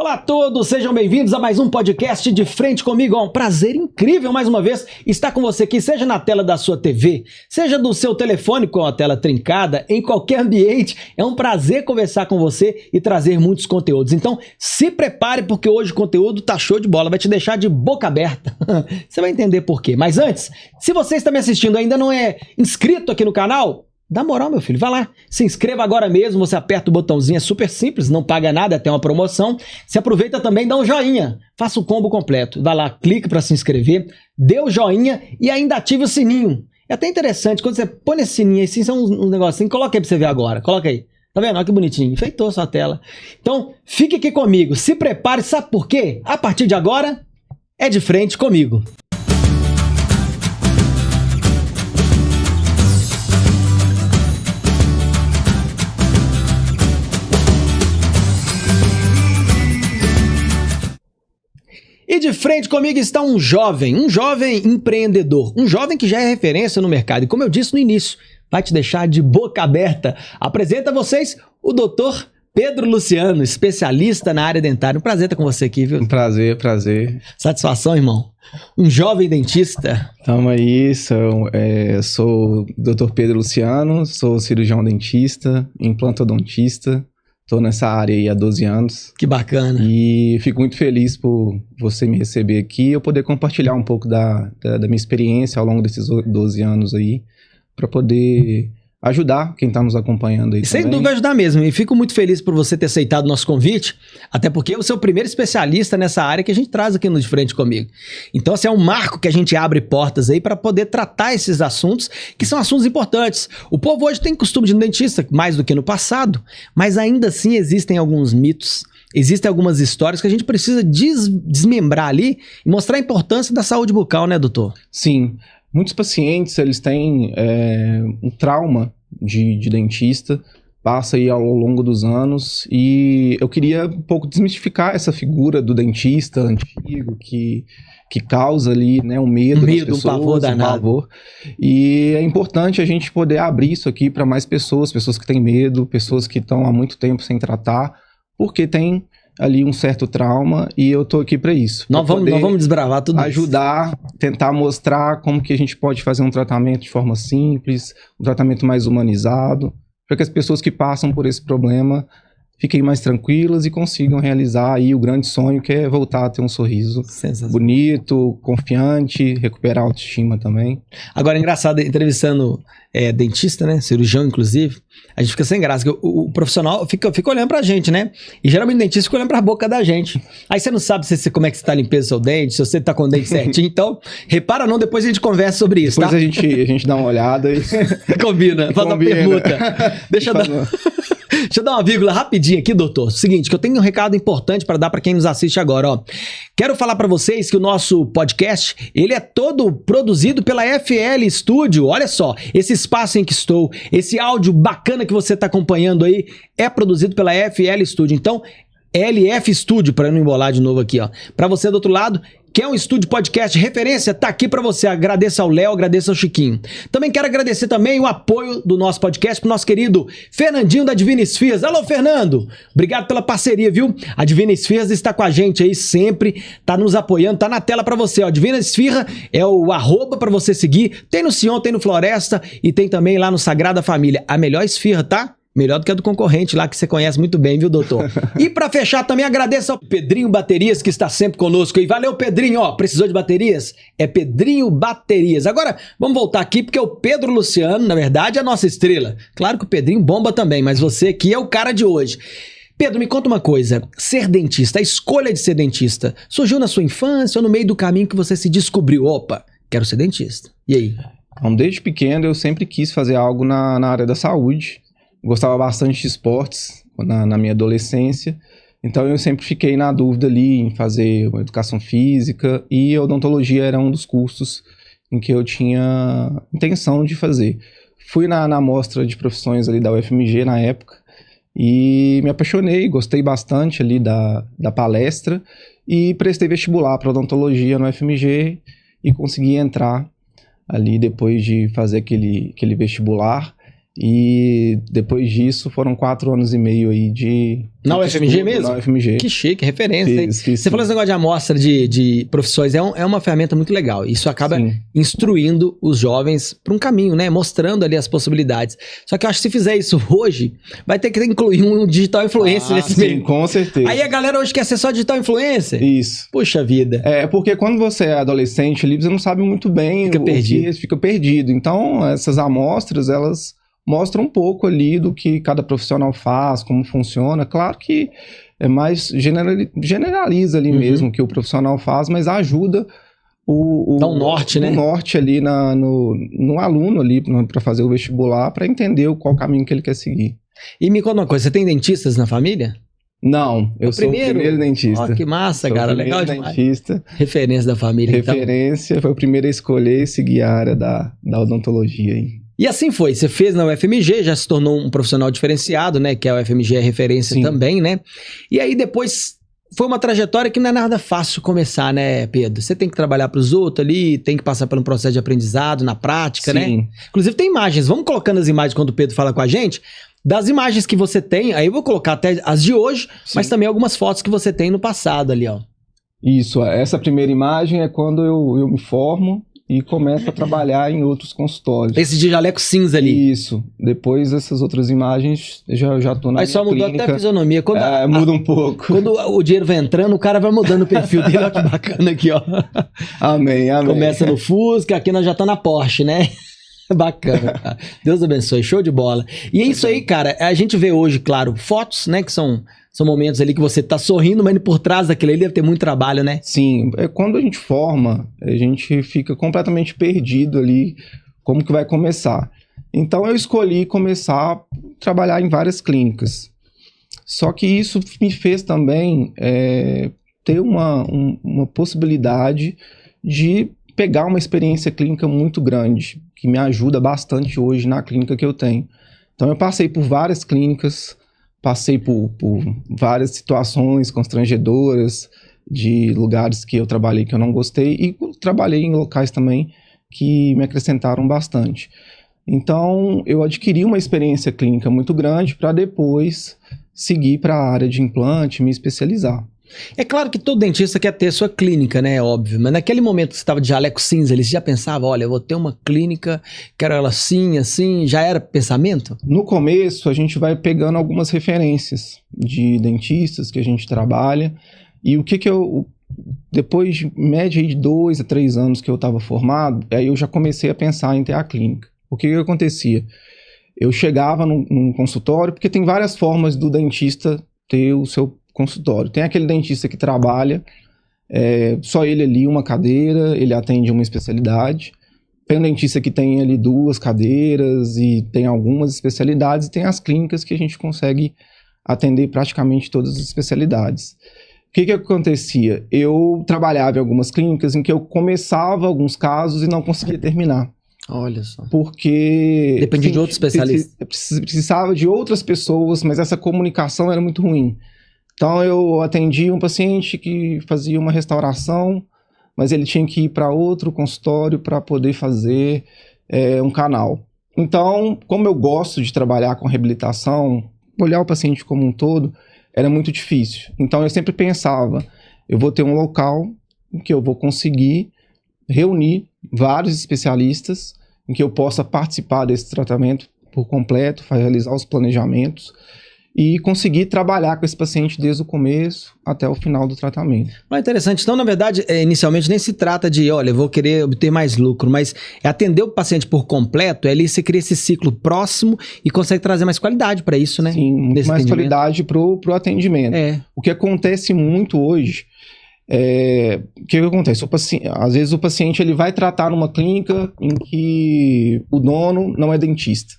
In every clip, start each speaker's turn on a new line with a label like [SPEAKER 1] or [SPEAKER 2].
[SPEAKER 1] Olá a todos, sejam bem-vindos a mais um podcast de Frente Comigo. É um prazer incrível, mais uma vez, estar com você aqui, seja na tela da sua TV, seja do seu telefone com a tela trincada, em qualquer ambiente. É um prazer conversar com você e trazer muitos conteúdos. Então, se prepare, porque hoje o conteúdo tá show de bola, vai te deixar de boca aberta. Você vai entender por quê. Mas antes, se você está me assistindo e ainda não é inscrito aqui no canal, dá moral, meu filho, vai lá, se inscreva agora mesmo, você aperta o botãozinho, é super simples, não paga nada, até uma promoção. Se aproveita também, dá um joinha, faça o combo completo, vai lá, clica para se inscrever, dê o joinha e ainda ative o sininho. É até interessante, quando você põe esse sininho assim, são uns negocinhos, coloca aí pra você ver agora, coloca aí. Tá vendo? Olha que bonitinho, enfeitou a sua tela. Então, fique aqui comigo, se prepare, sabe por quê? A partir de agora, é de frente comigo. E de frente comigo está um jovem empreendedor, um jovem que já é referência no mercado. E como eu disse no início, vai te deixar de boca aberta. Apresento a vocês o Dr. Pedro Luciano, especialista na área dentária. Um prazer estar com você aqui, viu?
[SPEAKER 2] Um prazer.
[SPEAKER 1] Satisfação, irmão. Um jovem dentista.
[SPEAKER 2] Tamo aí, sou o Dr. Pedro Luciano, sou cirurgião dentista, implantodontista. Estou nessa área aí há 12 anos.
[SPEAKER 1] Que bacana.
[SPEAKER 2] E fico muito feliz por você me receber aqui e eu poder compartilhar um pouco da minha experiência ao longo desses 12 anos aí, para poder ajudar quem está nos acompanhando aí.
[SPEAKER 1] Sem dúvida vai ajudar mesmo. E fico muito feliz por você ter aceitado o nosso convite, até porque você é o primeiro especialista nessa área que a gente traz aqui no De Frente Comigo. Então, assim, é um marco que a gente abre portas aí para poder tratar esses assuntos, que são assuntos importantes. O povo hoje tem costume de ir no dentista, mais do que no passado, mas ainda assim existem alguns mitos, existem algumas histórias que a gente precisa desmembrar ali e mostrar a importância da saúde bucal, né, doutor?
[SPEAKER 2] Sim. Muitos pacientes, eles têm um trauma de dentista, passa aí ao longo dos anos, e eu queria um pouco desmistificar essa figura do dentista antigo que causa ali, né, um medo das pessoas,
[SPEAKER 1] um pavor danado.
[SPEAKER 2] Pavor. E é importante a gente poder abrir isso aqui para mais pessoas que têm medo, pessoas que estão há muito tempo sem tratar, porque tem ali um certo trauma, e eu tô aqui para isso.
[SPEAKER 1] Nós vamos desbravar tudo
[SPEAKER 2] ajudar, tentar mostrar como que a gente pode fazer um tratamento de forma simples, um tratamento mais humanizado, para que as pessoas que passam por esse problema fiquem mais tranquilas e consigam realizar aí o grande sonho, que é voltar a ter um sorriso bonito, confiante, recuperar a autoestima também.
[SPEAKER 1] Agora, engraçado, entrevistando dentista, né, cirurgião inclusive, a gente fica sem graça, porque o profissional fica olhando pra gente, né, e geralmente o dentista fica olhando pra boca da gente. Aí você não sabe como é que você tá limpando o seu dente, se você tá com o dente certinho, então repara não, depois a gente conversa sobre isso,
[SPEAKER 2] depois
[SPEAKER 1] tá?
[SPEAKER 2] a gente dá uma olhada e...
[SPEAKER 1] Combina, faz uma permuta. Deixa eu dar uma vírgula rapidinho aqui, doutor. Seguinte, que eu tenho um recado importante para dar para quem nos assiste agora, ó. Quero falar para vocês que o nosso podcast, ele é todo produzido pela FL Studio. Olha só, esse espaço em que estou, esse áudio bacana que você está acompanhando aí, é produzido pela FL Studio. Então, LF Studio, para não embolar de novo aqui, ó. Para você do outro lado, quer um estúdio podcast referência? Tá aqui para você. Agradeço ao Léo, agradeço ao Chiquinho. Também quero agradecer também o apoio do nosso podcast pro nosso querido Fernandinho da Divina Esfias. Alô, Fernando! Obrigado pela parceria, viu? A Divina Esfias está com a gente aí sempre, tá nos apoiando, tá na tela para você, ó. Divina Esfirra é o @ para você seguir. Tem no Sion, tem no Floresta e tem também lá no Sagrada Família. A melhor esfirra, tá? Melhor do que a do concorrente lá, que você conhece muito bem, viu, doutor? E pra fechar também, agradeço ao Pedrinho Baterias, que está sempre conosco aí. Valeu, Pedrinho, ó, precisou de baterias? É Pedrinho Baterias. Agora, vamos voltar aqui, porque o Pedro Luciano, na verdade, é a nossa estrela. Claro que o Pedrinho bomba também, mas você aqui é o cara de hoje. Pedro, me conta uma coisa, ser dentista, a escolha de ser dentista, surgiu na sua infância ou no meio do caminho que você se descobriu? Opa, quero ser dentista. E aí?
[SPEAKER 2] Então, desde pequeno, eu sempre quis fazer algo na área da saúde. Gostava bastante de esportes na minha adolescência, então eu sempre fiquei na dúvida ali em fazer uma educação física, e a odontologia era um dos cursos em que eu tinha intenção de fazer. Fui na mostra de profissões ali da UFMG na época e me apaixonei, gostei bastante ali da palestra e prestei vestibular para odontologia no UFMG e consegui entrar ali depois de fazer aquele vestibular. E depois disso foram 4 anos e meio aí de...
[SPEAKER 1] Na UFMG mesmo?
[SPEAKER 2] Na UFMG.
[SPEAKER 1] Que chique, referência.
[SPEAKER 2] Fiz,
[SPEAKER 1] você falou esse negócio de amostra de profissões, é uma ferramenta muito legal. Isso acaba instruindo os jovens para um caminho, né? Mostrando ali as possibilidades. Só que eu acho que se fizer isso hoje, vai ter que incluir um digital influencer nesse meio.
[SPEAKER 2] Com certeza.
[SPEAKER 1] Aí a galera hoje quer ser só digital influencer?
[SPEAKER 2] Isso.
[SPEAKER 1] Puxa vida.
[SPEAKER 2] Porque quando você é adolescente ali, você não sabe muito bem fica perdido. Então, essas amostras, elas mostram um pouco ali do que cada profissional faz, como funciona. Claro que é mais generaliza ali mesmo o que o profissional faz, mas ajuda
[SPEAKER 1] dá um norte, né?
[SPEAKER 2] Norte ali no aluno ali para fazer o vestibular, para entender qual caminho que ele quer seguir.
[SPEAKER 1] E me conta uma coisa, você tem dentistas na família?
[SPEAKER 2] Não, eu sou o primeiro dentista.
[SPEAKER 1] Ó, que massa, cara, legal demais.
[SPEAKER 2] Dentista.
[SPEAKER 1] Referência da família,
[SPEAKER 2] então. Foi o primeiro a escolher e seguir a área da odontologia aí.
[SPEAKER 1] E assim foi, você fez na UFMG, já se tornou um profissional diferenciado, né? Que a UFMG é referência também, né? E aí depois foi uma trajetória que não é nada fácil começar, né, Pedro? Você tem que trabalhar para os outros ali, tem que passar por um processo de aprendizado na prática, né? Inclusive tem imagens, vamos colocando as imagens quando o Pedro fala com a gente, das imagens que você tem, aí eu vou colocar até as de hoje, mas também algumas fotos que você tem no passado ali, ó.
[SPEAKER 2] Isso, essa primeira imagem é quando eu me formo e começo a trabalhar em outros consultórios.
[SPEAKER 1] Esse de jaleco cinza ali.
[SPEAKER 2] Isso. Depois essas outras imagens, já tô na
[SPEAKER 1] Aí só mudou
[SPEAKER 2] clínica.
[SPEAKER 1] até a fisionomia.
[SPEAKER 2] Muda um pouco.
[SPEAKER 1] Quando o dinheiro vai entrando, o cara vai mudando o perfil dele. Olha que bacana aqui, ó.
[SPEAKER 2] Amém.
[SPEAKER 1] Começa no Fusca, aqui nós já tá na Porsche, né? Bacana. Deus abençoe. Show de bola. E é isso aí, cara. A gente vê hoje, claro, fotos, né? Que são momentos ali que você tá sorrindo, mas por trás daquilo aí deve ter muito trabalho, né?
[SPEAKER 2] Sim. Quando a gente forma, a gente fica completamente perdido ali, como que vai começar. Então eu escolhi começar a trabalhar em várias clínicas. Só que isso me fez também ter uma possibilidade de pegar uma experiência clínica muito grande, que me ajuda bastante hoje na clínica que eu tenho. Então eu passei por várias clínicas, passei por várias situações constrangedoras, de lugares que eu trabalhei que eu não gostei, e trabalhei em locais também que me acrescentaram bastante. Então eu adquiri uma experiência clínica muito grande para depois seguir para a área de implante, me especializar.
[SPEAKER 1] É claro que todo dentista quer ter sua clínica, né? É óbvio. Mas naquele momento que você estava de jaleco cinza, você já pensava, olha, eu vou ter uma clínica, quero ela assim, já era pensamento?
[SPEAKER 2] No começo, a gente vai pegando algumas referências de dentistas que a gente trabalha. E o que eu... Depois de média de 2 a 3 anos que eu estava formado, aí eu já comecei a pensar em ter a clínica. O que acontecia? Eu chegava num consultório, porque tem várias formas do dentista ter o seu consultório. Tem aquele dentista que trabalha, só ele ali, uma cadeira, ele atende uma especialidade. Tem um dentista que tem ali 2 cadeiras e tem algumas especialidades, e tem as clínicas que a gente consegue atender praticamente todas as especialidades. O que acontecia? Eu trabalhava em algumas clínicas em que eu começava alguns casos e não conseguia terminar.
[SPEAKER 1] Olha só.
[SPEAKER 2] Porque...
[SPEAKER 1] Dependia de outros especialistas.
[SPEAKER 2] Precisava de outras pessoas, mas essa comunicação era muito ruim. Então eu atendi um paciente que fazia uma restauração, mas ele tinha que ir para outro consultório para poder fazer um canal. Então, como eu gosto de trabalhar com reabilitação, olhar o paciente como um todo, era muito difícil. Então eu sempre pensava, eu vou ter um local em que eu vou conseguir reunir vários especialistas, em que eu possa participar desse tratamento por completo, realizar os planejamentos e conseguir trabalhar com esse paciente desde o começo até o final do tratamento.
[SPEAKER 1] Mas interessante. Então, na verdade, inicialmente nem se trata de, olha, eu vou querer obter mais lucro, mas é atender o paciente por completo, ali você cria esse ciclo próximo e consegue trazer mais qualidade para isso, né?
[SPEAKER 2] Sim, muito mais qualidade pro atendimento. O que acontece muito hoje, o que acontece? Às vezes o paciente ele vai tratar numa clínica em que o dono não é dentista.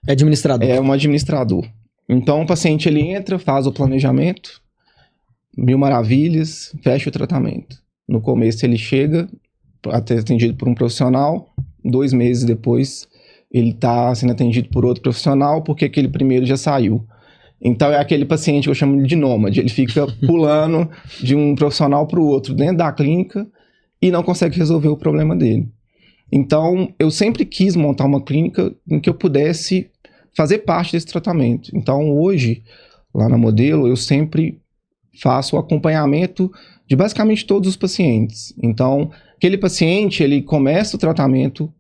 [SPEAKER 1] É administrador.
[SPEAKER 2] É um administrador. Então o paciente ele entra, faz o planejamento, 1000 maravilhas, fecha o tratamento. No começo ele chega, atendido por um profissional, 2 meses depois ele está sendo atendido por outro profissional porque aquele primeiro já saiu. Então é aquele paciente que eu chamo de nômade, ele fica pulando de um profissional para o outro dentro da clínica e não consegue resolver o problema dele. Então, eu sempre quis montar uma clínica em que eu pudesse fazer parte desse tratamento. Então, hoje, lá na Modelo, eu sempre faço o acompanhamento de basicamente todos os pacientes. Então, aquele paciente, ele começa o tratamento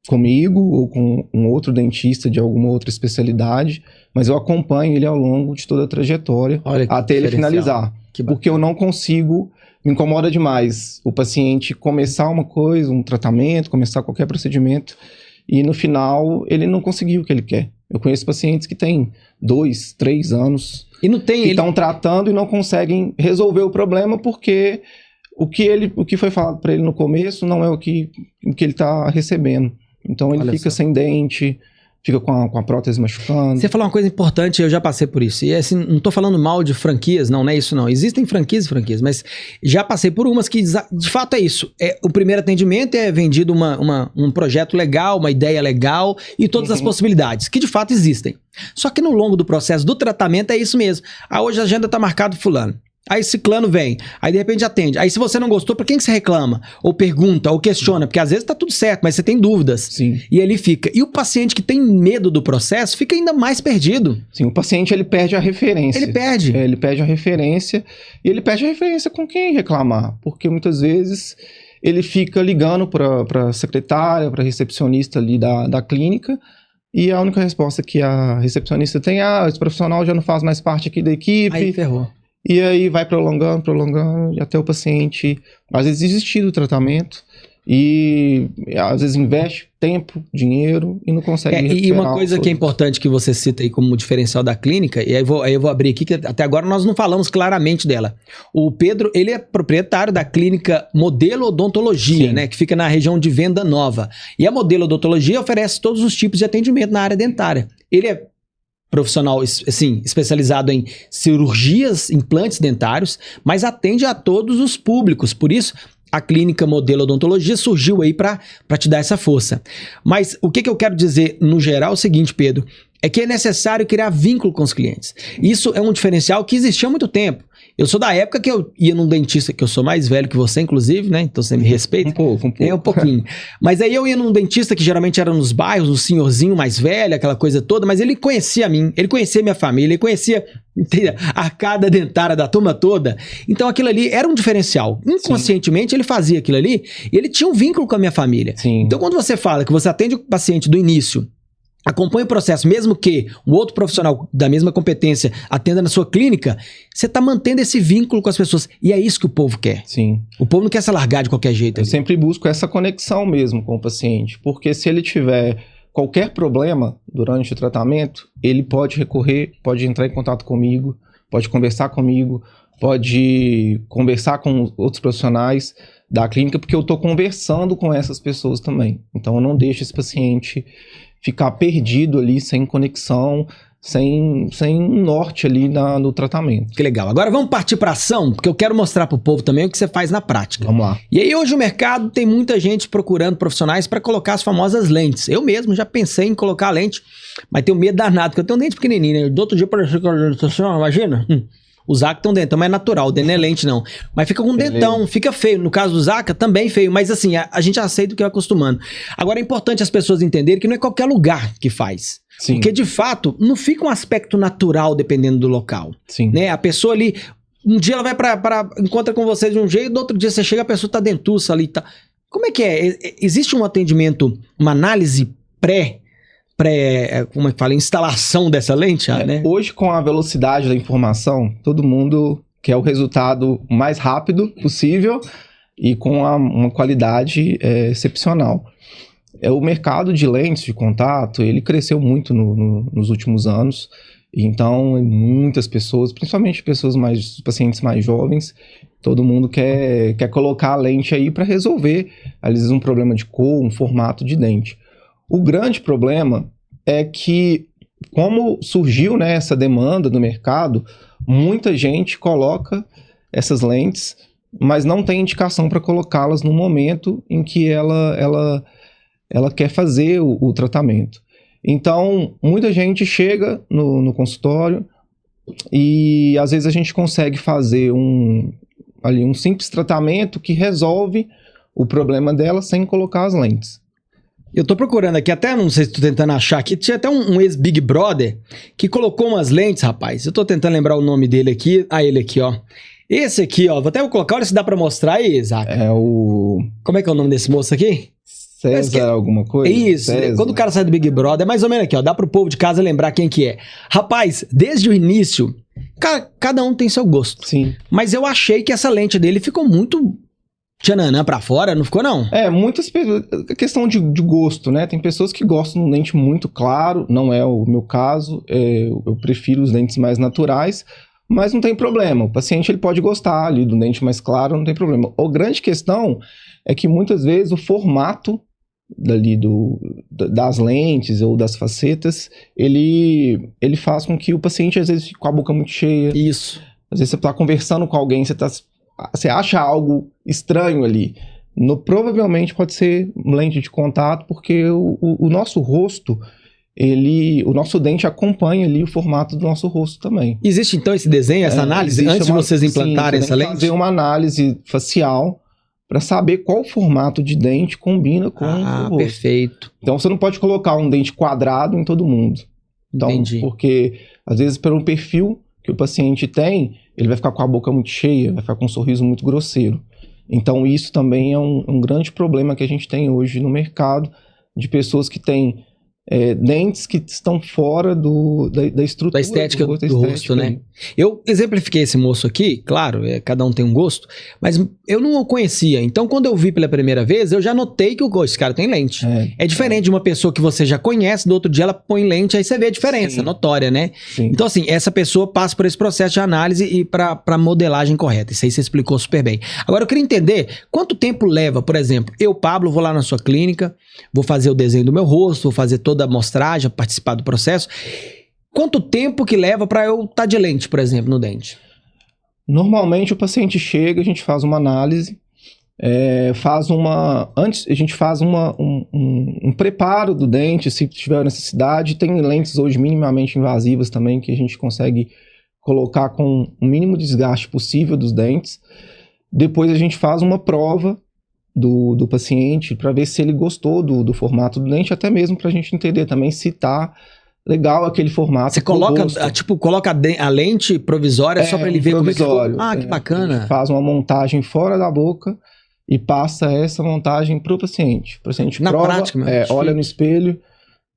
[SPEAKER 2] comigo ou com um outro dentista de alguma outra especialidade, mas eu acompanho ele ao longo de toda a trajetória até ele finalizar. Porque eu não consigo, me incomoda demais o paciente começar uma coisa, um tratamento, começar qualquer procedimento e no final ele não conseguiu o que ele quer. Eu conheço pacientes que têm 2, 3 anos
[SPEAKER 1] e não tem,
[SPEAKER 2] que estão tratando e não conseguem resolver o problema porque o que foi falado para ele no começo não é o que ele está recebendo. Então ele fica sem dente, fica com a prótese machucando.
[SPEAKER 1] Você falou uma coisa importante, eu já passei por isso. E assim, não tô falando mal de franquias, não é isso não. Existem franquias e franquias, mas já passei por umas que de fato é isso. O primeiro atendimento é vendido um projeto legal, uma ideia legal e todas as possibilidades, que de fato existem. Só que no longo do processo do tratamento é isso mesmo. Hoje a agenda tá marcada fulano. Aí ciclano vem, aí de repente atende. Aí se você não gostou, por quem que você reclama? Ou pergunta, ou questiona, porque às vezes tá tudo certo, mas você tem dúvidas.
[SPEAKER 2] Sim.
[SPEAKER 1] E ele fica. E o paciente que tem medo do processo fica ainda mais perdido.
[SPEAKER 2] Sim, o paciente ele perde a referência.
[SPEAKER 1] Ele perde.
[SPEAKER 2] Ele perde a referência e ele perde a referência com quem reclamar, porque muitas vezes ele fica ligando para a secretária, para a recepcionista ali da clínica, e a única resposta que a recepcionista tem é: esse profissional já não faz mais parte aqui da equipe.
[SPEAKER 1] Aí ferrou.
[SPEAKER 2] E aí vai prolongando, e até o paciente, às vezes, desistir do tratamento e, às vezes, investe tempo, dinheiro e não consegue recuperar.
[SPEAKER 1] E uma coisa que é importante que você cita aí como diferencial da clínica, e aí eu vou abrir aqui, que até agora nós não falamos claramente dela. O Pedro, ele é proprietário da clínica Modelo Odontologia, né, que fica na região de Venda Nova. E a Modelo Odontologia oferece todos os tipos de atendimento na área dentária. Ele é profissional, assim, especializado em cirurgias, implantes dentários, mas atende a todos os públicos. Por isso, a clínica Modelo Odontologia surgiu aí para te dar essa força. Mas o que eu quero dizer no geral é o seguinte, Pedro, é que é necessário criar vínculo com os clientes. Isso é um diferencial que existia há muito tempo. Eu sou da época que eu ia num dentista, que eu sou mais velho que você, inclusive, né? Então você me respeita.
[SPEAKER 2] Um pouco.
[SPEAKER 1] É, um pouquinho. Mas aí eu ia num dentista que geralmente era nos bairros, um senhorzinho mais velho, aquela coisa toda, mas ele conhecia a mim, ele conhecia a minha família, ele conhecia a arcada dentária da turma toda. Então aquilo ali era um diferencial. Inconscientemente ele fazia aquilo ali e ele tinha um vínculo com a minha família.
[SPEAKER 2] Sim.
[SPEAKER 1] Então quando você fala que você atende o paciente do início, acompanha o processo, mesmo que um outro profissional da mesma competência atenda na sua clínica, você está mantendo esse vínculo com as pessoas. E é isso que o povo quer.
[SPEAKER 2] Sim.
[SPEAKER 1] O povo não quer se largar de qualquer jeito.
[SPEAKER 2] Eu sempre busco essa conexão mesmo com o paciente, porque se ele tiver qualquer problema durante o tratamento, ele pode recorrer, pode entrar em contato comigo, pode conversar comigo, pode conversar com outros profissionais da clínica, porque eu estou conversando com essas pessoas também. Então eu não deixo esse paciente ficar perdido ali, sem conexão, sem norte ali no tratamento.
[SPEAKER 1] Que legal. Agora vamos partir para ação, porque eu quero mostrar para o povo também o que você faz na prática.
[SPEAKER 2] Vamos lá.
[SPEAKER 1] E aí hoje o mercado tem muita gente procurando profissionais para colocar as famosas lentes. Eu mesmo já pensei em colocar a lente, mas tenho medo danado, porque eu tenho um dente pequenininho, né? Do outro dia parecia que eu imagina? O Zaca tem um dentão, mas é natural, o dente não é lente não. Mas fica com um dentão, fica feio. No caso do Zaca, também feio. Mas assim, a gente aceita o que vai acostumando. Agora é importante as pessoas entenderem que não é qualquer lugar que faz.
[SPEAKER 2] Sim.
[SPEAKER 1] Porque de fato, não fica um aspecto natural dependendo do local.
[SPEAKER 2] Sim.
[SPEAKER 1] Né? A pessoa ali, um dia ela vai encontra com você de um jeito, no outro dia você chega, a pessoa tá dentuça ali. Tá. Como é que é? Existe um atendimento, uma análise como é que fala, instalação dessa lente, né?
[SPEAKER 2] Hoje, com a velocidade da informação, todo mundo quer o resultado mais rápido possível e com uma qualidade excepcional. O mercado de lentes de contato, ele cresceu muito nos últimos anos, então muitas pessoas, principalmente pacientes mais jovens, todo mundo quer colocar a lente aí para resolver, às vezes, um problema de cor, um formato de dente. O grande problema é que, como surgiu, né, essa demanda do mercado, muita gente coloca essas lentes, mas não tem indicação para colocá-las no momento em que ela quer fazer o tratamento. Então, muita gente chega no consultório e, às vezes, a gente consegue fazer um simples tratamento que resolve o problema dela sem colocar as lentes.
[SPEAKER 1] Eu tô procurando aqui, até não sei se tô tentando achar aqui, tinha até um ex-Big Brother que colocou umas lentes, rapaz. Eu tô tentando lembrar o nome dele aqui. Ah, ele aqui, ó. Esse aqui, ó. Vou até colocar, olha se dá pra mostrar aí, Isaac.
[SPEAKER 2] É o...
[SPEAKER 1] Como é que é o nome desse moço aqui?
[SPEAKER 2] César alguma coisa?
[SPEAKER 1] Isso,
[SPEAKER 2] César.
[SPEAKER 1] Quando o cara sai do Big Brother, é mais ou menos aqui, ó. Dá pro povo de casa lembrar quem que é. Rapaz, desde o início, cada um tem seu gosto.
[SPEAKER 2] Sim.
[SPEAKER 1] Mas eu achei que essa lente dele ficou muito tchananã pra fora, não ficou não?
[SPEAKER 2] Muitas pessoas... Questão de gosto, né? Tem pessoas que gostam de um dente muito claro, não é o meu caso. Eu prefiro os dentes mais naturais, mas não tem problema. O paciente ele pode gostar ali do dente mais claro, não tem problema. A grande questão é que muitas vezes o formato das lentes ou das facetas, ele faz com que o paciente às vezes fique com a boca muito cheia.
[SPEAKER 1] Isso.
[SPEAKER 2] Às vezes você está conversando com alguém, você acha algo estranho ali. Provavelmente pode ser lente de contato, porque o nosso rosto, o nosso dente acompanha ali o formato do nosso rosto também.
[SPEAKER 1] Existe então esse desenho, essa análise, antes de vocês implantarem essa lente?
[SPEAKER 2] Fazer uma análise facial para saber qual formato de dente combina com o rosto.
[SPEAKER 1] Perfeito.
[SPEAKER 2] Então você não pode colocar um dente quadrado em todo mundo. Então,
[SPEAKER 1] entendi.
[SPEAKER 2] Porque às vezes pelo perfil que o paciente tem, ele vai ficar com a boca muito cheia, vai ficar com um sorriso muito grosseiro. Então isso também é um grande problema que a gente tem hoje no mercado, de pessoas que têm dentes que estão fora da estrutura.
[SPEAKER 1] Da estética do rosto, né? Eu exemplifiquei esse moço aqui, claro, cada um tem um gosto, mas eu não o conhecia. Então, quando eu vi pela primeira vez, eu já notei que esse cara tem lente. É diferente de uma pessoa que você já conhece, do outro dia ela põe lente, aí você vê a diferença, notória, né?
[SPEAKER 2] Sim.
[SPEAKER 1] Então, assim, essa pessoa passa por esse processo de análise e para modelagem correta. Isso aí você explicou super bem. Agora, eu queria entender quanto tempo leva, por exemplo, eu, Pablo, vou lá na sua clínica, vou fazer o desenho do meu rosto, vou fazer toda a amostragem, participar do processo. Quanto tempo que leva para eu estar de lente, por exemplo, no dente?
[SPEAKER 2] Normalmente o paciente chega, a gente faz uma análise, antes a gente faz um preparo do dente, se tiver necessidade. Tem lentes hoje minimamente invasivas também, que a gente consegue colocar com o mínimo desgaste possível dos dentes. Depois a gente faz uma prova do paciente para ver se ele gostou do formato do dente, até mesmo para a gente entender também se tá legal aquele formato.
[SPEAKER 1] Você coloca a lente provisória só para ele ver como é que ficou. Que bacana.
[SPEAKER 2] A gente faz uma montagem fora da boca e passa essa montagem pro paciente. O paciente
[SPEAKER 1] na
[SPEAKER 2] prova,
[SPEAKER 1] prática,
[SPEAKER 2] olha no espelho,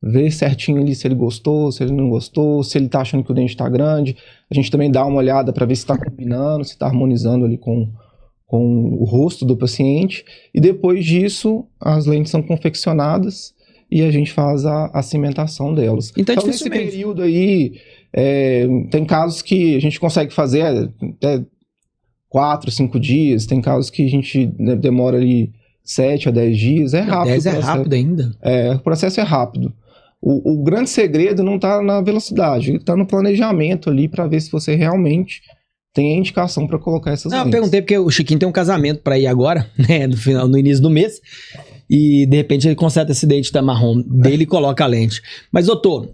[SPEAKER 2] vê certinho ali se ele gostou, se ele não gostou, se ele tá achando que o dente tá grande. A gente também dá uma olhada para ver se tá combinando, se tá harmonizando ali com o rosto do paciente, e depois disso as lentes são confeccionadas e a gente faz a cimentação delas.
[SPEAKER 1] Então
[SPEAKER 2] nesse período aí, tem casos que a gente consegue fazer até 4, 5 dias, tem casos que a gente demora ali 7 a 10 dias, é rápido.
[SPEAKER 1] 10 é rápido ainda.
[SPEAKER 2] O processo é rápido. O grande segredo não está na velocidade, está no planejamento ali para ver se você realmente tem a indicação para colocar essas lentes.
[SPEAKER 1] Eu perguntei porque o Chiquinho tem um casamento para ir agora, né, no início do mês, e de repente ele conserta esse dente da marrom dele e coloca a lente. Mas, doutor,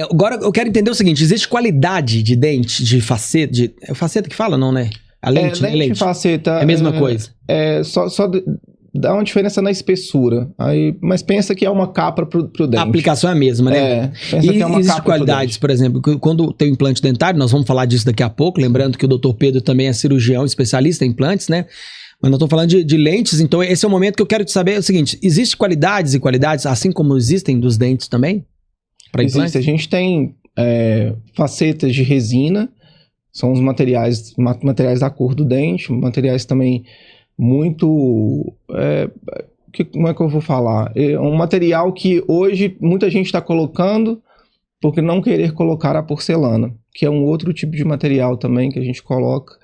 [SPEAKER 1] agora eu quero entender o seguinte, existe qualidade de dente, de faceta, é faceta que fala, não, né? A lente,
[SPEAKER 2] lente e faceta
[SPEAKER 1] é a mesma coisa.
[SPEAKER 2] Só dá uma diferença na espessura. Mas pensa que é uma capa pro dente.
[SPEAKER 1] A aplicação é a mesma, né?
[SPEAKER 2] Pensa que é uma
[SPEAKER 1] existe
[SPEAKER 2] capa
[SPEAKER 1] qualidades, por exemplo, quando tem o implante dentário, nós vamos falar disso daqui a pouco, lembrando que o Dr. Pedro também é cirurgião, especialista em implantes, né? Mas nós estamos falando de lentes, então esse é o momento que eu quero te saber, é o seguinte, existe qualidades e qualidades, assim como existem dos dentes também? Para implantes?
[SPEAKER 2] A gente tem facetas de resina, são os materiais da cor do dente, materiais também muito... como é que eu vou falar? É um material que hoje muita gente está colocando porque não querer colocar a porcelana, que é um outro tipo de material também que a gente coloca.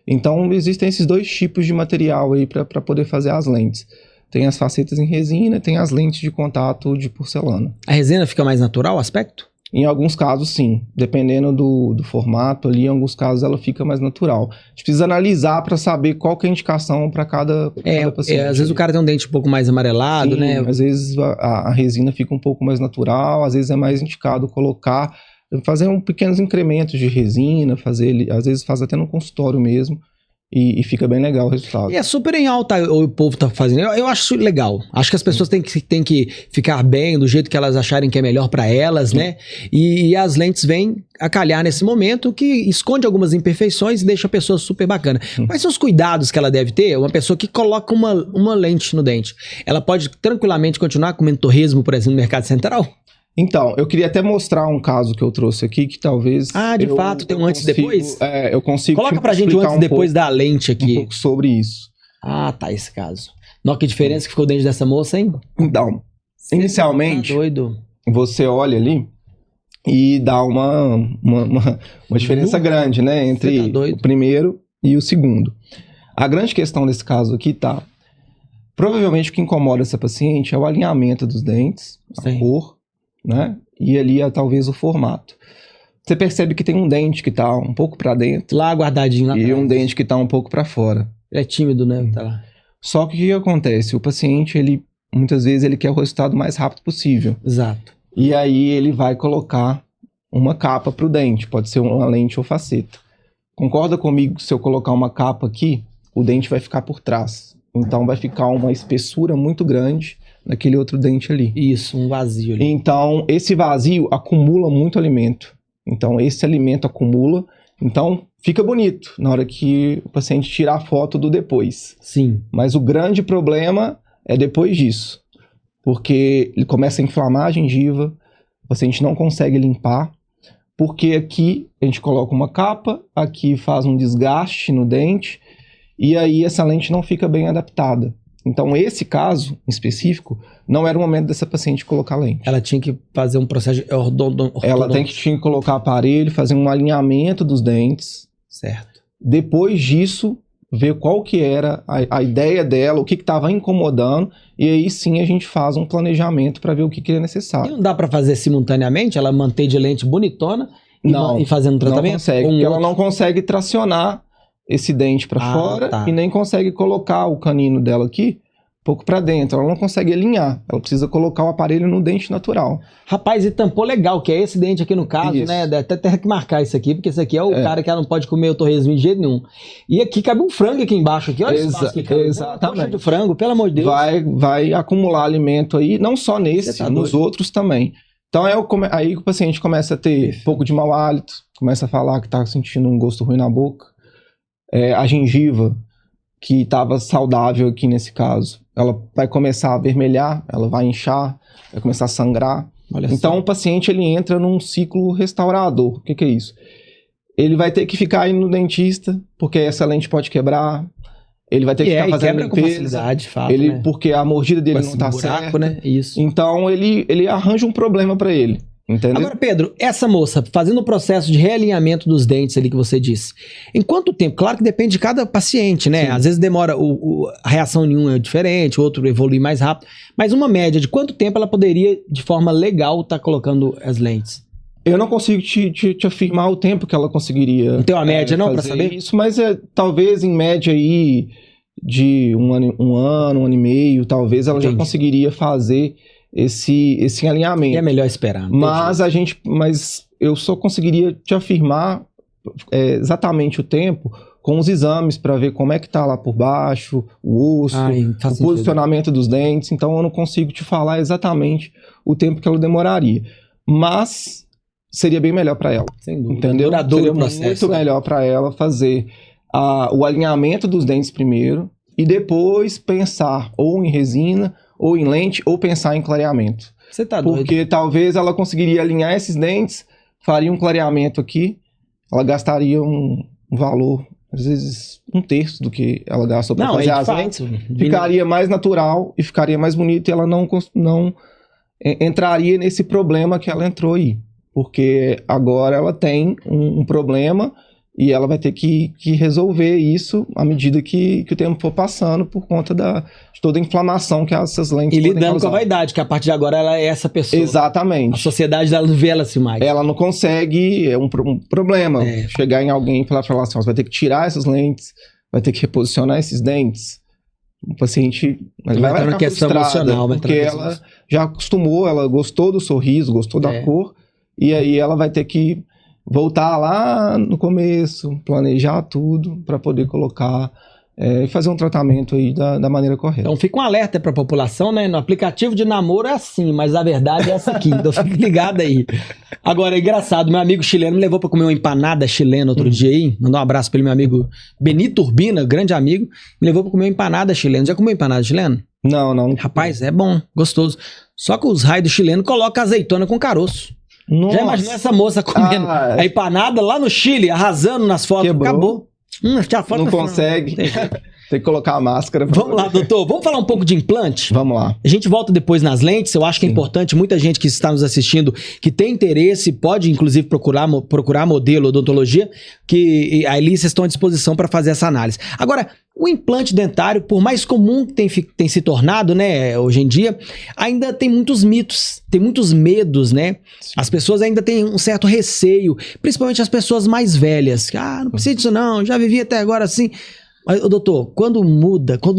[SPEAKER 2] Então existem esses dois tipos de material aí para poder fazer as lentes. Tem as facetas em resina, tem as lentes de contato de porcelana.
[SPEAKER 1] A resina fica mais natural o aspecto?
[SPEAKER 2] Em alguns casos, sim. Dependendo do formato ali, em alguns casos ela fica mais natural. A gente precisa analisar para saber qual que é a indicação para cada paciente.
[SPEAKER 1] Às vezes o cara tem um dente um pouco mais amarelado, sim, né?
[SPEAKER 2] Às vezes a resina fica um pouco mais natural, às vezes é mais indicado fazer pequenos incrementos de resina, às vezes faz até no consultório mesmo, e fica bem legal o resultado.
[SPEAKER 1] E é super em alta o povo tá fazendo. Eu acho legal. Acho que as pessoas têm que ficar bem do jeito que elas acharem que é melhor pra elas, né? E as lentes vêm a calhar nesse momento que esconde algumas imperfeições e deixa a pessoa super bacana. Quais são os cuidados que ela deve ter? Uma pessoa que coloca uma lente no dente. Ela pode tranquilamente continuar comendo torresmo, por exemplo, no Mercado Central?
[SPEAKER 2] Então, eu queria até mostrar um caso que eu trouxe aqui, que talvez...
[SPEAKER 1] De fato, tem um antes e depois?
[SPEAKER 2] Eu consigo
[SPEAKER 1] Coloca pra gente um antes e depois da lente aqui.
[SPEAKER 2] Um pouco sobre isso.
[SPEAKER 1] Tá, esse caso. Nossa, que diferença que ficou o dente dessa moça, hein?
[SPEAKER 2] Então, inicialmente,
[SPEAKER 1] tá doido.
[SPEAKER 2] Você olha ali e dá uma diferença grande, né? Entre o primeiro e o segundo. A grande questão desse caso aqui provavelmente o que incomoda essa paciente é o alinhamento dos dentes, a cor, né? E ali talvez o formato. Você percebe que tem um dente que tá um pouco para dentro.
[SPEAKER 1] Lá guardadinho lá.
[SPEAKER 2] E um dente que tá um pouco para fora.
[SPEAKER 1] Ele é tímido, né? Tá lá.
[SPEAKER 2] Só que o que acontece? O paciente, muitas vezes, ele quer o resultado mais rápido possível.
[SPEAKER 1] Exato.
[SPEAKER 2] E aí ele vai colocar uma capa pro dente. Pode ser uma lente ou faceta. Concorda comigo que se eu colocar uma capa aqui, o dente vai ficar por trás. Então vai ficar uma espessura muito grande naquele outro dente ali.
[SPEAKER 1] Isso, um vazio ali.
[SPEAKER 2] Então, esse vazio acumula muito alimento. Então, esse alimento acumula. Então, fica bonito na hora que o paciente tirar a foto do depois.
[SPEAKER 1] Sim.
[SPEAKER 2] Mas o grande problema é depois disso. Porque ele começa a inflamar a gengiva, o paciente não consegue limpar, porque aqui a gente coloca uma capa, aqui faz um desgaste no dente, e aí essa lente não fica bem adaptada. Então, esse caso em específico, não era o momento dessa paciente colocar lente.
[SPEAKER 1] Ela tinha que fazer um processo de
[SPEAKER 2] Ela tinha que colocar aparelho, fazer um alinhamento dos dentes.
[SPEAKER 1] Certo.
[SPEAKER 2] Depois disso, ver qual que era a ideia dela, o que estava incomodando, e aí sim a gente faz um planejamento para ver o que é necessário.
[SPEAKER 1] E não dá para fazer simultaneamente? Ela manter de lente bonitona e fazendo um tratamento?
[SPEAKER 2] Não consegue, porque ela não consegue tracionar esse dente para fora e nem consegue colocar o canino dela aqui um pouco para dentro. Ela não consegue alinhar. Ela precisa colocar o aparelho no dente natural.
[SPEAKER 1] Rapaz, e tampou legal, que é esse dente aqui no caso, isso, né? Até ter que marcar isso aqui, porque esse aqui é o cara que ela não pode comer o torresmo de jeito nenhum. E aqui cabe um frango aqui embaixo. Aqui. Olha esse que cabe. Exatamente. De frango, pelo amor de Deus.
[SPEAKER 2] Vai acumular alimento aí, não só nesse, nos outros também. Então aí o paciente começa a ter um pouco de mau hálito, começa a falar que está sentindo um gosto ruim na boca. A gengiva, que estava saudável aqui nesse caso, ela vai começar a avermelhar, ela vai inchar, vai começar a sangrar. Então o paciente ele entra num ciclo restaurador. O que é isso? Ele vai ter que ficar indo no dentista, porque essa lente pode quebrar. Ele vai ter que ficar fazendo limpeza.
[SPEAKER 1] Com facilidade, fato,
[SPEAKER 2] né? Porque a mordida dele não está certa.
[SPEAKER 1] Né? Isso.
[SPEAKER 2] Então ele arranja um problema para ele. Entendeu?
[SPEAKER 1] Agora, Pedro, essa moça fazendo o processo de realinhamento dos dentes ali que você disse, em quanto tempo? Claro que depende de cada paciente, né? Sim. Às vezes demora, a reação em um é diferente, o outro evolui mais rápido, mas uma média de quanto tempo ela poderia, de forma legal, estar colocando as lentes?
[SPEAKER 2] Eu não consigo te afirmar o tempo que ela conseguiria.
[SPEAKER 1] Não tem uma média não, para saber?
[SPEAKER 2] Isso, mas talvez em média aí de um ano e meio, talvez ela já conseguiria fazer esse alinhamento.
[SPEAKER 1] E é melhor esperar.
[SPEAKER 2] Mas eu só conseguiria te afirmar exatamente o tempo com os exames para ver como é que tá lá por baixo, o osso, o posicionamento dos dentes. Então eu não consigo te falar exatamente o tempo que ela demoraria. Mas seria bem melhor para ela.
[SPEAKER 1] Sem dúvida.
[SPEAKER 2] Entendeu? Seria muito melhor para ela fazer o alinhamento dos dentes primeiro e depois pensar ou em resina ou em lente, ou pensar em clareamento.
[SPEAKER 1] Você tá doido?
[SPEAKER 2] Porque talvez ela conseguiria alinhar esses dentes, faria um clareamento aqui, ela gastaria um valor, às vezes, 1/3 do que ela gastou para fazer as lentes. Ficaria mais natural e ficaria mais bonito, e ela não entraria nesse problema que ela entrou aí. Porque agora ela tem um problema e ela vai ter que resolver isso à medida que o tempo for passando por conta de toda a inflamação que essas lentes podem
[SPEAKER 1] lidando
[SPEAKER 2] causar.
[SPEAKER 1] Com a vaidade, que a partir de agora ela é essa pessoa.
[SPEAKER 2] Exatamente.
[SPEAKER 1] A sociedade dela não vê ela assim mais.
[SPEAKER 2] Ela não consegue, é um problema, chegar em alguém e falar assim, você vai ter que tirar essas lentes, vai ter que reposicionar esses dentes. O paciente vai ficar
[SPEAKER 1] na questão emocional,
[SPEAKER 2] porque ela já acostumou, ela gostou do sorriso, gostou da cor, e aí ela vai ter que voltar lá no começo, planejar tudo para poder colocar e fazer um tratamento aí da maneira correta.
[SPEAKER 1] Então fica um alerta para a população, né? No aplicativo de namoro é assim, mas a verdade é essa aqui. Então fique ligado aí. Agora, é engraçado, meu amigo chileno me levou para comer uma empanada chilena outro dia aí. Mandou um abraço para ele, meu amigo Benito Urbina, grande amigo. Me levou para comer uma empanada chilena. Já comeu empanada chilena?
[SPEAKER 2] Não.
[SPEAKER 1] Rapaz, é bom, gostoso. Só que os raios do chileno colocam azeitona com caroço.
[SPEAKER 2] Nossa.
[SPEAKER 1] Já imaginou essa moça comendo a empanada lá no Chile, arrasando nas fotos?
[SPEAKER 2] Quebrou.
[SPEAKER 1] Acabou.
[SPEAKER 2] Não consegue. Tem que colocar a máscara.
[SPEAKER 1] Vamos lá, doutor. Vamos falar um pouco de implante?
[SPEAKER 2] Vamos lá.
[SPEAKER 1] A gente volta depois nas lentes. Eu acho que é importante. Muita gente que está nos assistindo, que tem interesse, pode inclusive procurar modelo odontologia, que a Elícia estão à disposição para fazer essa análise. Agora, o implante dentário, por mais comum que tem se tornado, né, hoje em dia, ainda tem muitos mitos, tem muitos medos, né?
[SPEAKER 2] Sim.
[SPEAKER 1] As pessoas ainda têm um certo receio, principalmente as pessoas mais velhas. Não precisa disso não, já vivi até agora assim. Mas, doutor, quando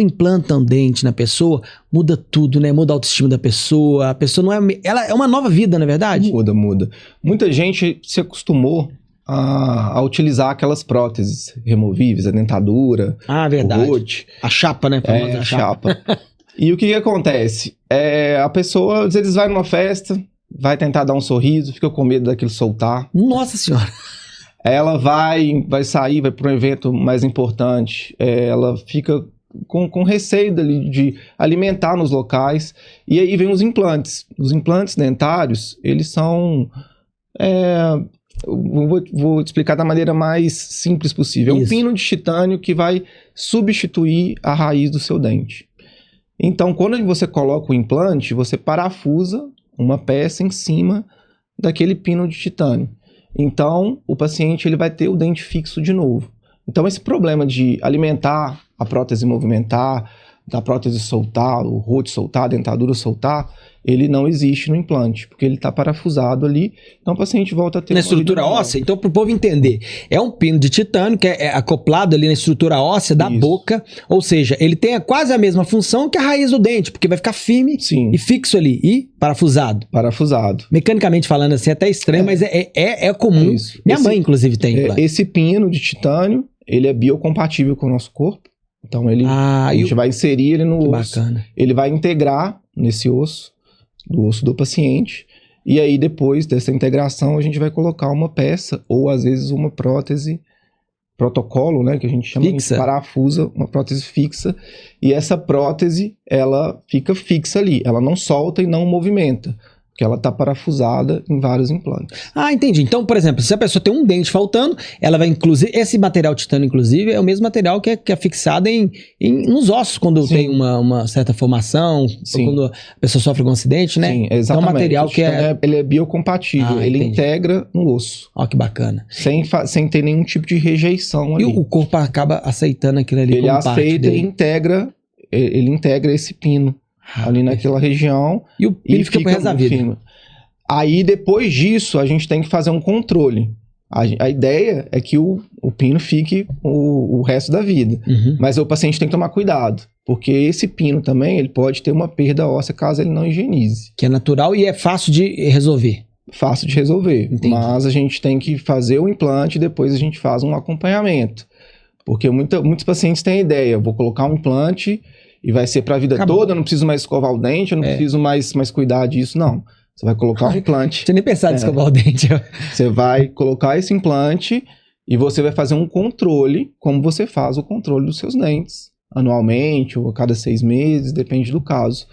[SPEAKER 1] implanta um dente na pessoa, muda tudo, né? Muda a autoestima da pessoa, a pessoa não é... Ela é uma nova vida, na verdade?
[SPEAKER 2] Muda. Muita gente se acostumou a utilizar aquelas próteses removíveis, a dentadura,
[SPEAKER 1] verdade.
[SPEAKER 2] o rote.
[SPEAKER 1] A chapa, né?
[SPEAKER 2] A chapa. E o que acontece? A pessoa, às vezes, vai numa festa, vai tentar dar um sorriso, fica com medo daquilo soltar.
[SPEAKER 1] Nossa Senhora!
[SPEAKER 2] Ela vai sair, vai para um evento mais importante, ela fica com receio de alimentar nos locais, e aí vem os implantes. Os implantes dentários, eles são... Vou explicar da maneira mais simples possível. É um pino de titânio que vai substituir a raiz do seu dente. Então, quando você coloca o implante, você parafusa uma peça em cima daquele pino de titânio. Então, o paciente ele vai ter o dente fixo de novo. Então, esse problema de alimentar a prótese movimentar, da prótese soltar, o rote soltar, a dentadura soltar, ele não existe no implante, porque ele está parafusado ali, então o paciente volta a ter...
[SPEAKER 1] Na estrutura óssea? Então, para o povo entender, é um pino de titânio que é acoplado ali na estrutura óssea da boca, ou seja, ele tem quase a mesma função que a raiz do dente, porque vai ficar firme e fixo ali, e parafusado.
[SPEAKER 2] Parafusado.
[SPEAKER 1] Mecanicamente falando assim, até estranho, mas é comum.
[SPEAKER 2] Isso.
[SPEAKER 1] Minha mãe, inclusive, tem implante.
[SPEAKER 2] Esse pino de titânio, ele é biocompatível com o nosso corpo, então a gente vai inserir ele no osso.
[SPEAKER 1] Bacana.
[SPEAKER 2] Ele vai integrar nesse osso, do osso do paciente, e aí depois dessa integração a gente vai colocar uma peça, ou às vezes uma prótese protocolo, né, que a gente chama de parafusa, uma prótese fixa, e essa prótese, ela fica fixa ali, ela não solta e não movimenta, porque ela está parafusada em vários implantes.
[SPEAKER 1] Entendi. Então, por exemplo, se a pessoa tem um dente faltando, ela vai inclusive... Esse material titânio, inclusive, é o mesmo material que é fixado nos ossos, quando tem uma certa formação, quando a pessoa sofre um acidente, né?
[SPEAKER 2] Sim, exatamente.
[SPEAKER 1] É um material que
[SPEAKER 2] ele é biocompatível, ele integra no osso.
[SPEAKER 1] Ó, que bacana.
[SPEAKER 2] Sem ter nenhum tipo de rejeição ali.
[SPEAKER 1] E o corpo acaba aceitando aquilo ali
[SPEAKER 2] como parte dele. Ele integra esse pino. Ali naquela região.
[SPEAKER 1] E o pino fica pro resto da vida.
[SPEAKER 2] Aí, depois disso, a gente tem que fazer um controle. A ideia é que o pino fique o resto da vida. Mas o paciente tem que tomar cuidado. Porque esse pino também, ele pode ter uma perda óssea caso ele não higienize. Que
[SPEAKER 1] é natural e é fácil de resolver.
[SPEAKER 2] Fácil de resolver.
[SPEAKER 1] Entendi.
[SPEAKER 2] Mas a gente tem que fazer o implante e depois a gente faz um acompanhamento. Porque muitos pacientes têm a ideia, eu vou colocar um implante... E vai ser para a vida toda, eu não preciso mais escovar o dente, eu não preciso mais cuidar disso, não. Você vai colocar um implante.
[SPEAKER 1] Tinha nem pensado em escovar o dente.
[SPEAKER 2] Você vai colocar esse implante e você vai fazer um controle, como você faz o controle dos seus dentes. Anualmente ou a cada 6 meses, depende do caso.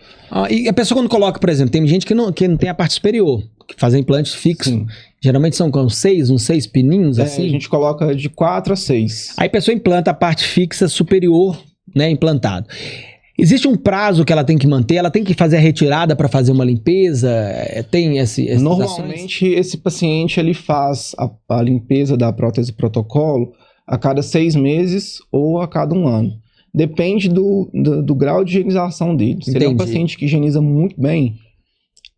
[SPEAKER 1] E a pessoa quando coloca, por exemplo, tem gente que não tem a parte superior, que faz implantes fixos. Sim. Geralmente são uns 6 pininhos assim?
[SPEAKER 2] A gente coloca de 4 a 6.
[SPEAKER 1] Aí a pessoa implanta a parte fixa superior, né, implantado. Existe um prazo que ela tem que manter? Ela tem que fazer a retirada para fazer uma limpeza? Tem
[SPEAKER 2] Normalmente, esse paciente ele faz a limpeza da prótese protocolo a cada 6 meses ou a cada 1 ano. Depende do grau de higienização dele. Se ele é um paciente que higieniza muito bem,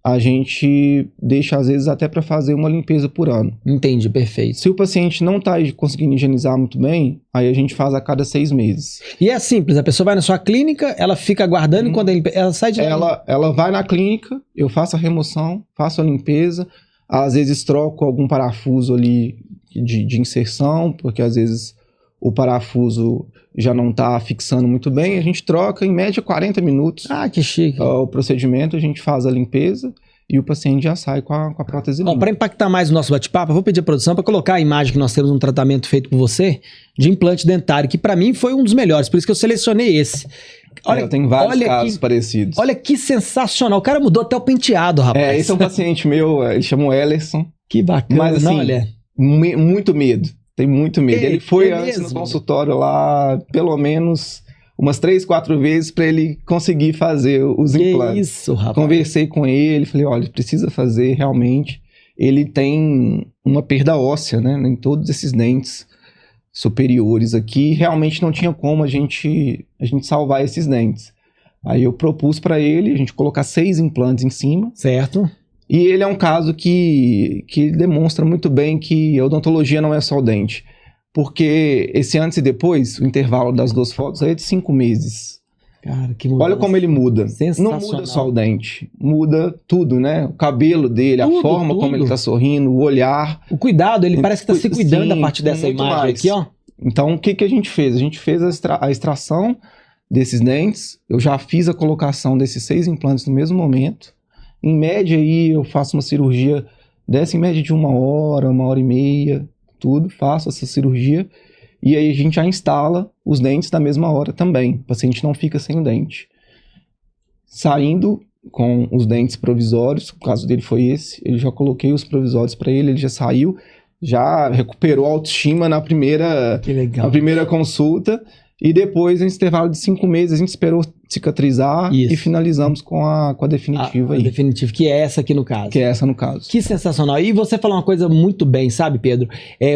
[SPEAKER 2] a gente deixa, às vezes, até para fazer uma limpeza por ano.
[SPEAKER 1] Entendi, perfeito.
[SPEAKER 2] Se o paciente não está conseguindo higienizar muito bem, aí a gente faz a cada 6 meses.
[SPEAKER 1] E é simples, a pessoa vai na sua clínica, ela fica aguardando e quando ela sai de lá...
[SPEAKER 2] Ela vai na clínica, eu faço a remoção, faço a limpeza, Às vezes troco algum parafuso ali de inserção, porque às vezes o parafuso já não está fixando muito bem. A gente troca, em média, 40 minutos.
[SPEAKER 1] Ah, que chique.
[SPEAKER 2] O procedimento, a gente faz a limpeza e o paciente já sai com a prótese limpa.
[SPEAKER 1] Para impactar mais o nosso bate-papo, eu vou pedir a produção para colocar a imagem que nós temos um tratamento feito por você de implante dentário, que para mim foi um dos melhores, por isso que eu selecionei esse.
[SPEAKER 2] Olha, eu tenho vários casos parecidos.
[SPEAKER 1] Olha que sensacional. O cara mudou até o penteado, rapaz.
[SPEAKER 2] Esse é um paciente meu, ele chama Ellerson.
[SPEAKER 1] Que bacana.
[SPEAKER 2] Mas assim,
[SPEAKER 1] olha.
[SPEAKER 2] Muito medo. Tem muito medo. Ele foi antes
[SPEAKER 1] mesmo?
[SPEAKER 2] no consultório lá, pelo menos umas 3, 4 vezes para ele conseguir fazer os implantes.
[SPEAKER 1] Isso, rapaz.
[SPEAKER 2] Conversei com ele, falei, olha, precisa fazer realmente. Ele tem uma perda óssea, né, em todos esses dentes superiores aqui. Realmente não tinha como a gente salvar esses dentes. Aí eu propus para ele a gente colocar 6 implantes em cima.
[SPEAKER 1] Certo.
[SPEAKER 2] E ele é um caso que demonstra muito bem que a odontologia não é só o dente. Porque esse antes e depois, o intervalo das 2 fotos é de 5 meses.
[SPEAKER 1] Cara, que mudança.
[SPEAKER 2] Olha como ele muda.
[SPEAKER 1] Sensacional.
[SPEAKER 2] Não muda só o dente, muda tudo, né? O cabelo dele, a forma como ele tá sorrindo, o olhar.
[SPEAKER 1] O cuidado, ele parece que tá se cuidando a partir dessa
[SPEAKER 2] muito
[SPEAKER 1] imagem
[SPEAKER 2] mais.
[SPEAKER 1] aqui, ó.
[SPEAKER 2] Então, o que a gente fez? A gente fez a extração desses dentes. Eu já fiz a colocação desses 6 implantes no mesmo momento. Em média, aí, eu faço uma cirurgia dessa em média de 1 hora, 1h30, tudo. Faço essa cirurgia. E aí a gente já instala os dentes na mesma hora também. O paciente não fica sem o dente. Saindo com os dentes provisórios, o caso dele foi esse, eu já coloquei os provisórios para ele, ele já saiu, já recuperou a autoestima na primeira consulta. E depois, em intervalo de 5 meses, a gente esperou cicatrizar e finalizamos com a definitiva.
[SPEAKER 1] A definitiva, que é essa aqui no caso.
[SPEAKER 2] Que é essa no caso.
[SPEAKER 1] Que sensacional. E você falou uma coisa muito bem, sabe, Pedro?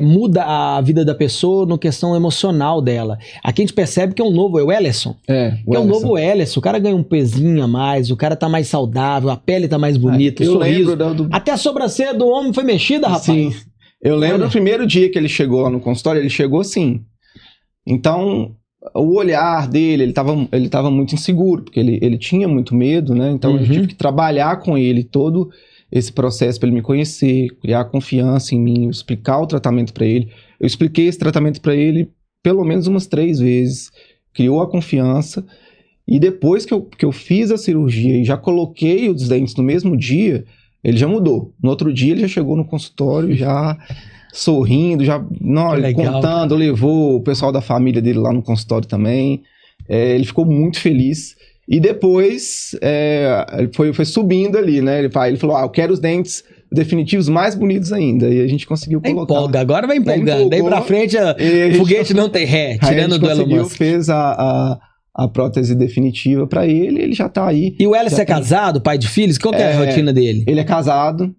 [SPEAKER 1] Muda a vida da pessoa na questão emocional dela. Aqui a gente percebe que é o Ellerson. Que é um novo Ellerson. O cara ganha um pezinho a mais, o cara tá mais saudável, a pele tá mais bonita, o sorriso. Até a sobrancelha do homem foi mexida, rapaz.
[SPEAKER 2] Sim. Eu lembro do primeiro dia que ele chegou lá no consultório, ele chegou assim. Então, o olhar dele, ele tava muito inseguro, porque ele tinha muito medo, né? Então eu tive que trabalhar com ele todo esse processo para ele me conhecer, criar confiança em mim, explicar o tratamento para ele. Eu expliquei esse tratamento para ele pelo menos umas 3 vezes, criou a confiança. E depois que eu fiz a cirurgia e já coloquei os dentes no mesmo dia, ele já mudou. No outro dia ele já chegou no consultório, já sorrindo, já contando, levou o pessoal da família dele lá no consultório também. Ele ficou muito feliz. E depois ele foi subindo ali, né? Ele falou, eu quero os dentes definitivos mais bonitos ainda. E a gente conseguiu colocar.
[SPEAKER 1] Empolga, agora vai empolgando. Daí pra frente, o foguete não tem ré, tirando do Elon Musk.
[SPEAKER 2] Fez a prótese definitiva pra ele já tá aí.
[SPEAKER 1] E o Ellerson é casado, pai de filhos? Qual que é a rotina dele?
[SPEAKER 2] Ele é casado,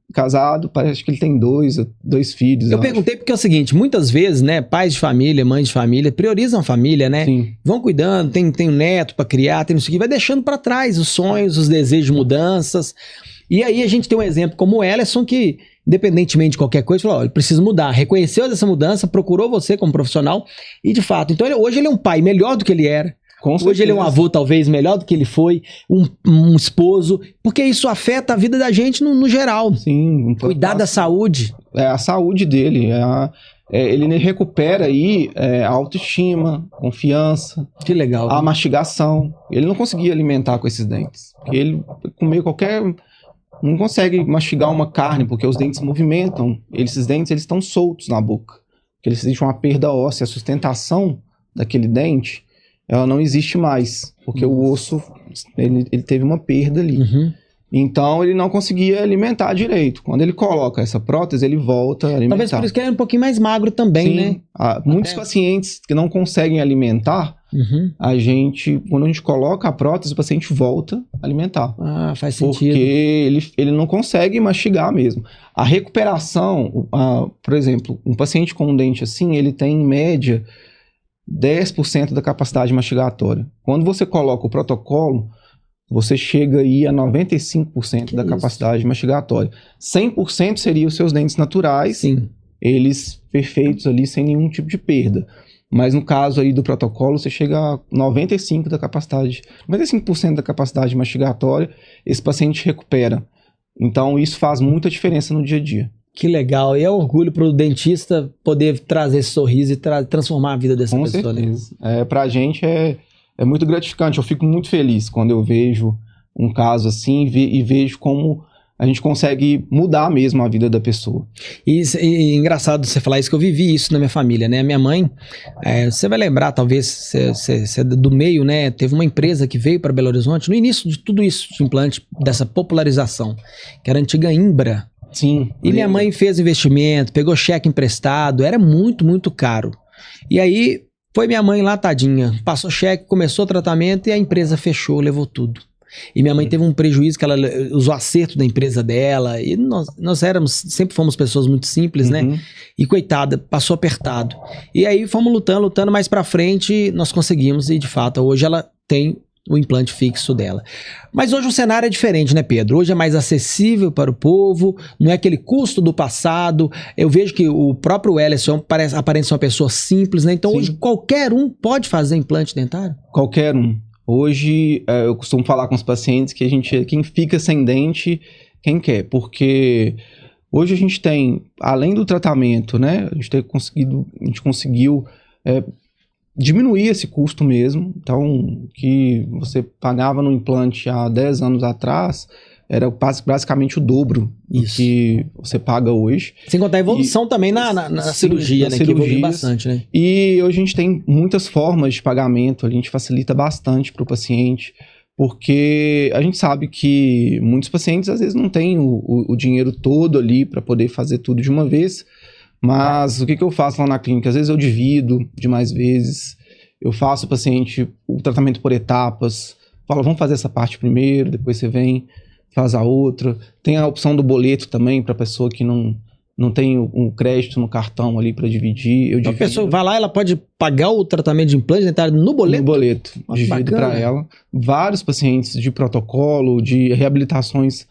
[SPEAKER 2] parece que ele tem dois filhos.
[SPEAKER 1] Eu perguntei porque é o seguinte, muitas vezes, né, pais de família, mães de família, priorizam a família, né?
[SPEAKER 2] Sim.
[SPEAKER 1] Vão cuidando, tem um neto pra criar, tem isso aqui, vai deixando pra trás os sonhos, os desejos de mudanças. E aí a gente tem um exemplo como o Ellerson que, independentemente de qualquer coisa, falou, ele precisa mudar, reconheceu essa mudança, procurou você como profissional e de fato, então hoje ele é um pai melhor do que ele era. Hoje ele é um avô talvez melhor do que ele foi, um esposo, porque isso afeta a vida da gente no geral.
[SPEAKER 2] Sim.
[SPEAKER 1] Cuidar da saúde.
[SPEAKER 2] É a saúde dele, ele recupera aí a autoestima, confiança.
[SPEAKER 1] Que legal.
[SPEAKER 2] A mastigação. Ele não conseguia alimentar com esses dentes. Ele comia não consegue mastigar uma carne, porque os dentes movimentam. Esses dentes eles estão soltos na boca. Porque existe uma perda óssea, a sustentação daquele dente ela não existe mais, porque o osso, ele teve uma perda ali. Então, ele não conseguia alimentar direito. Quando ele coloca essa prótese, ele volta a alimentar.
[SPEAKER 1] Talvez por isso que ele é um pouquinho mais magro também, né?
[SPEAKER 2] Muitos pacientes que não conseguem alimentar, quando a gente coloca a prótese, o paciente volta a alimentar.
[SPEAKER 1] Faz sentido.
[SPEAKER 2] Porque ele não consegue mastigar mesmo. A recuperação, por exemplo, um paciente com um dente assim, ele tem em média 10% da capacidade mastigatória. Quando você coloca o protocolo, você chega aí a 95% da capacidade mastigatória. 100% seriam os seus dentes naturais, eles perfeitos ali, sem nenhum tipo de perda. Mas no caso aí do protocolo, você chega a 95% da capacidade mastigatória, esse paciente recupera Então, isso faz muita diferença no dia a dia.
[SPEAKER 1] Que legal. E é orgulho pro dentista poder trazer esse sorriso e transformar a vida dessa
[SPEAKER 2] Com
[SPEAKER 1] pessoa.
[SPEAKER 2] certeza. Pra gente é muito gratificante. Eu fico muito feliz quando eu vejo um caso assim e vejo como a gente consegue mudar mesmo a vida da pessoa.
[SPEAKER 1] E engraçado você falar isso, que eu vivi isso na minha família, né? A minha mãe, você vai lembrar, talvez, você é do meio, né? Teve uma empresa que veio para Belo Horizonte no início de tudo isso, de implante, dessa popularização, que era a antiga Imbra.
[SPEAKER 2] Sim.
[SPEAKER 1] E minha mãe fez investimento, pegou cheque emprestado, era muito, muito caro. E aí foi minha mãe lá, tadinha, passou cheque, começou o tratamento e a empresa fechou, levou tudo. E minha mãe teve um prejuízo que ela usou acerto da empresa dela. E nós sempre fomos pessoas muito simples, né? E coitada, passou apertado. E aí fomos lutando, mais pra frente nós conseguimos. E de fato, hoje ela tem o implante fixo dela. Mas hoje o cenário é diferente, né, Pedro? Hoje é mais acessível para o povo, não é aquele custo do passado. Eu vejo que o próprio Welleson aparenta ser uma pessoa simples, né? Então hoje qualquer um pode fazer implante dentário?
[SPEAKER 2] Qualquer um. Hoje, eu costumo falar com os pacientes que quem fica sem dente, quem quer, porque hoje a gente tem, além do tratamento, né, a gente conseguiu diminuir esse custo mesmo. Então, que você pagava no implante há 10 anos atrás, era basicamente o dobro do que você paga hoje.
[SPEAKER 1] Sem contar a evolução também na cirurgia, né? Que evolui bastante, né?
[SPEAKER 2] E hoje a gente tem muitas formas de pagamento, a gente facilita bastante para o paciente, porque a gente sabe que muitos pacientes às vezes não têm o dinheiro todo ali para poder fazer tudo de uma vez, mas o que eu faço lá na clínica? Às vezes eu divido de mais vezes, eu faço o paciente o tratamento por etapas, falo, vamos fazer essa parte primeiro, depois você vem, faz a outra. Tem a opção do boleto também para a pessoa que não tem um crédito no cartão ali para dividir.
[SPEAKER 1] Então a pessoa vai lá, ela pode pagar o tratamento de implante dentário no boleto?
[SPEAKER 2] No boleto, divido para ela. Vários pacientes de protocolo, de reabilitações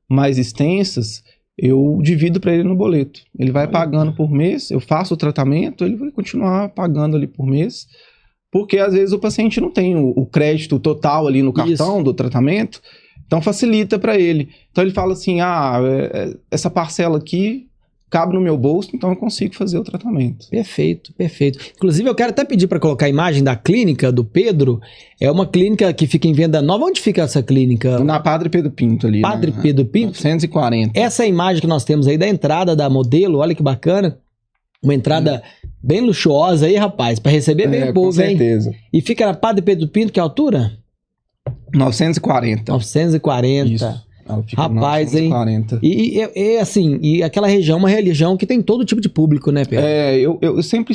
[SPEAKER 2] mais extensas, eu divido para ele no boleto. Ele vai pagando por mês, eu faço o tratamento, ele vai continuar pagando ali por mês, porque às vezes o paciente não tem o crédito total ali no cartão do tratamento, então facilita para ele. Então ele fala assim, essa parcela aqui cabe no meu bolso, então eu consigo fazer o tratamento.
[SPEAKER 1] Perfeito, perfeito. Inclusive eu quero até pedir para colocar a imagem da clínica do Pedro. É uma clínica que fica em Venda Nova. Onde fica essa clínica?
[SPEAKER 2] Na Padre Pedro Pinto ali.
[SPEAKER 1] Padre Pedro Pinto?
[SPEAKER 2] 940.
[SPEAKER 1] Essa é a imagem que nós temos aí da entrada da modelo, olha que bacana. Uma entrada bem luxuosa aí, rapaz, para receber bem o povo, hein? Com certeza. E fica na Padre Pedro Pinto, que altura?
[SPEAKER 2] 940.
[SPEAKER 1] 940.
[SPEAKER 2] Isso.
[SPEAKER 1] Rapaz, 940. Hein? E assim, e aquela região, uma região que tem todo tipo de público, né, Pedro?
[SPEAKER 2] Eu sempre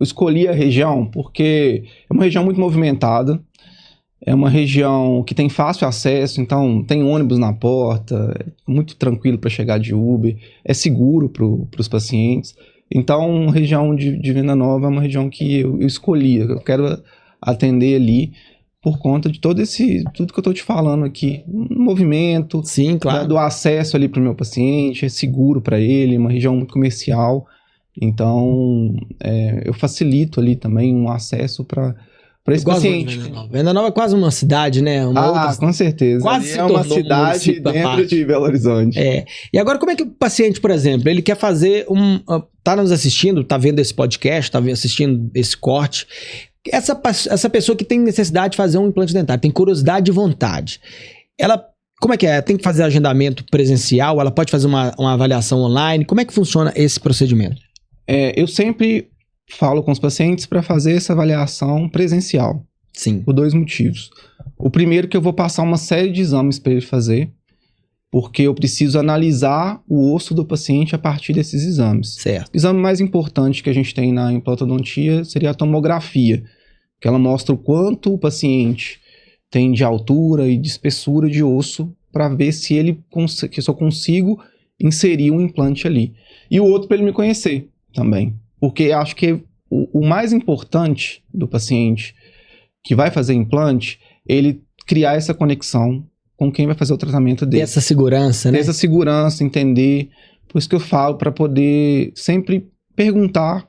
[SPEAKER 2] escolhi a região porque é uma região muito movimentada, é uma região que tem fácil acesso, então tem ônibus na porta, é muito tranquilo para chegar de Uber, é seguro para os pacientes. Então, a região de Venda Nova é uma região que eu escolhi, eu quero atender ali, por conta de tudo que eu tô te falando aqui, movimento,
[SPEAKER 1] sim, claro,
[SPEAKER 2] do acesso ali para o meu paciente, é seguro para ele, uma região muito comercial, então eu facilito ali também um acesso para esse paciente.
[SPEAKER 1] Venda Nova é quase uma cidade, né?
[SPEAKER 2] Com certeza.
[SPEAKER 1] Quase
[SPEAKER 2] é uma cidade dentro de Belo Horizonte.
[SPEAKER 1] E agora como é que o paciente, por exemplo, ele quer fazer tá nos assistindo, tá vendo esse podcast, tá assistindo esse corte. Essa pessoa que tem necessidade de fazer um implante dentário, tem curiosidade e vontade, ela, como é que é? Tem que fazer agendamento presencial? Ela pode fazer uma avaliação online? Como é que funciona esse procedimento?
[SPEAKER 2] Eu sempre falo com os pacientes para fazer essa avaliação presencial.
[SPEAKER 1] Sim.
[SPEAKER 2] Por 2 motivos. O primeiro que eu vou passar uma série de exames para ele fazer, porque eu preciso analisar o osso do paciente a partir desses exames.
[SPEAKER 1] Certo.
[SPEAKER 2] O exame mais importante que a gente tem na implantodontia seria a tomografia, que ela mostra o quanto o paciente tem de altura e de espessura de osso para ver se eu consigo inserir um implante ali. E o outro para ele me conhecer também. Porque acho que o mais importante do paciente que vai fazer implante, ele criar essa conexão com quem vai fazer o tratamento dele.
[SPEAKER 1] Ter essa segurança, né?
[SPEAKER 2] Ter essa segurança, entender. Por isso que eu falo, para poder sempre perguntar,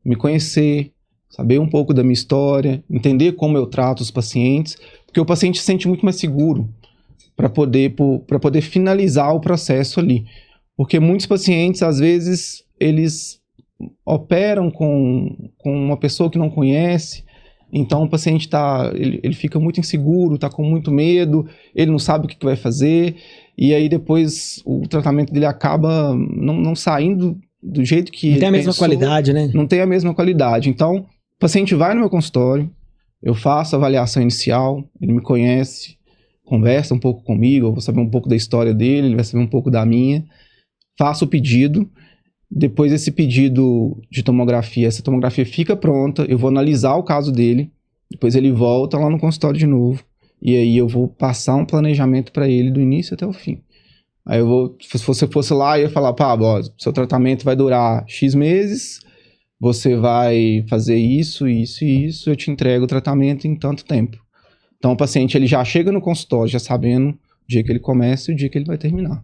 [SPEAKER 2] me conhecer, saber um pouco da minha história, entender como eu trato os pacientes, porque o paciente se sente muito mais seguro para poder finalizar o processo ali. Porque muitos pacientes, às vezes, eles operam com uma pessoa que não conhece, então o paciente ele fica muito inseguro, está com muito medo, ele não sabe o que vai fazer, e aí depois o tratamento dele acaba não saindo do jeito que
[SPEAKER 1] não tem a mesma qualidade, né?
[SPEAKER 2] Não tem a mesma qualidade. Então, o paciente vai no meu consultório, eu faço a avaliação inicial, ele me conhece, conversa um pouco comigo, eu vou saber um pouco da história dele, ele vai saber um pouco da minha, faço o pedido, depois esse pedido de tomografia, essa tomografia fica pronta, eu vou analisar o caso dele, depois ele volta lá no consultório de novo, e aí eu vou passar um planejamento para ele do início até o fim. Aí eu vou, se você fosse lá, eu ia falar, Pablo, ó, seu tratamento vai durar X meses, você vai fazer isso, isso e isso, eu te entrego o tratamento em tanto tempo. Então o paciente ele já chega no consultório já sabendo o dia que ele começa e o dia que ele vai terminar.